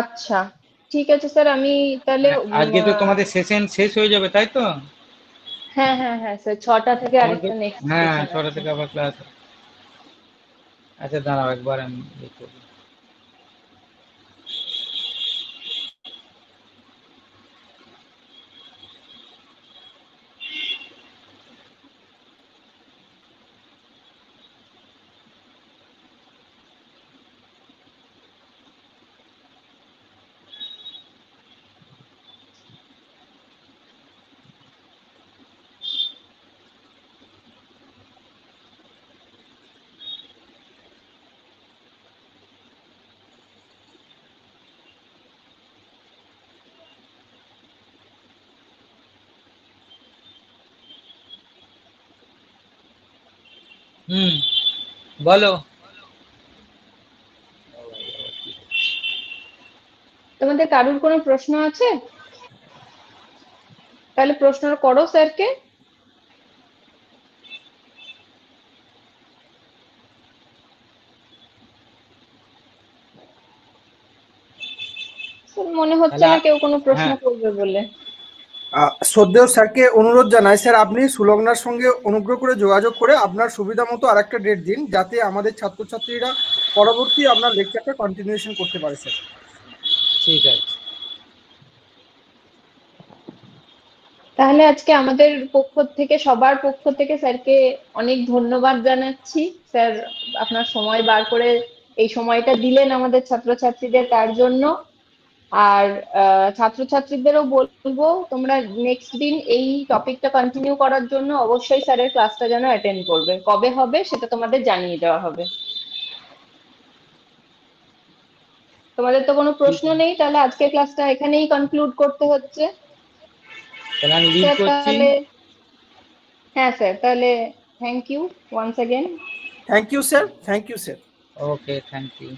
আচ্ছা ঠিক আছে স্যার, আমি তাহলে আজকে তো তোমাদের সেশন শেষ হয়ে যাবে, তাই তো? হ্যাঁ হ্যাঁ হ্যাঁ স্যার, 6টা থেকে আরেকটা নেক্সট হ্যাঁ, সেশন 6টা আছে। থেকে আবার ক্লাস। আচ্ছা দাঁড়াও, একবার আমি ইয়ে করি। বলো। তোমাদের কারুর কোনো প্রশ্ন আছে? তাহলে প্রশ্ন করো স্যারকে। মনে হচ্ছে না কেউ কোনো প্রশ্ন করবে বলে। শ্রদ্ধেয় স্যারকে অনুরোধ জানাই, স্যার আপনি সুলগ্নার সঙ্গে অনুগ্রহ করে যোগাযোগ করে আপনার সুবিধা মতো আরেকটা ডেট দিন, যাতে আমাদের ছাত্রছাত্রীরা পরবর্তী আপনার লেকচারটা কন্টিনিউশন করতে পারে স্যার। ঠিক আছে। তাহলে আজকে আমাদের পক্ষ থেকে, সবার পক্ষ থেকে স্যারকে অনেক ধন্যবাদ জানাচ্ছি। স্যার আপনার সময় বার করে এই সময়টা দিলেন আমাদের ছাত্রছাত্রীদের, তার জন্য। আর ছাত্রছাত্রীদেরও বলবো তোমরা নেক্সট দিন এই টপিকটা কন্টিনিউ করার জন্য অবশ্যই স্যারের ক্লাসটা যেন অ্যাটেন্ড করবে। কবে হবে সেটা তোমাদের জানিয়ে দেওয়া হবে। তোমাদের তো কোনো প্রশ্ন নেই, তাহলে আজকের ক্লাসটা এখানেই কনক্লুড করতে হচ্ছে। তাহলে হ্যাঁ স্যার, তাহলে thank you once again. Thank you sir, thank you sir. Okay, thank you.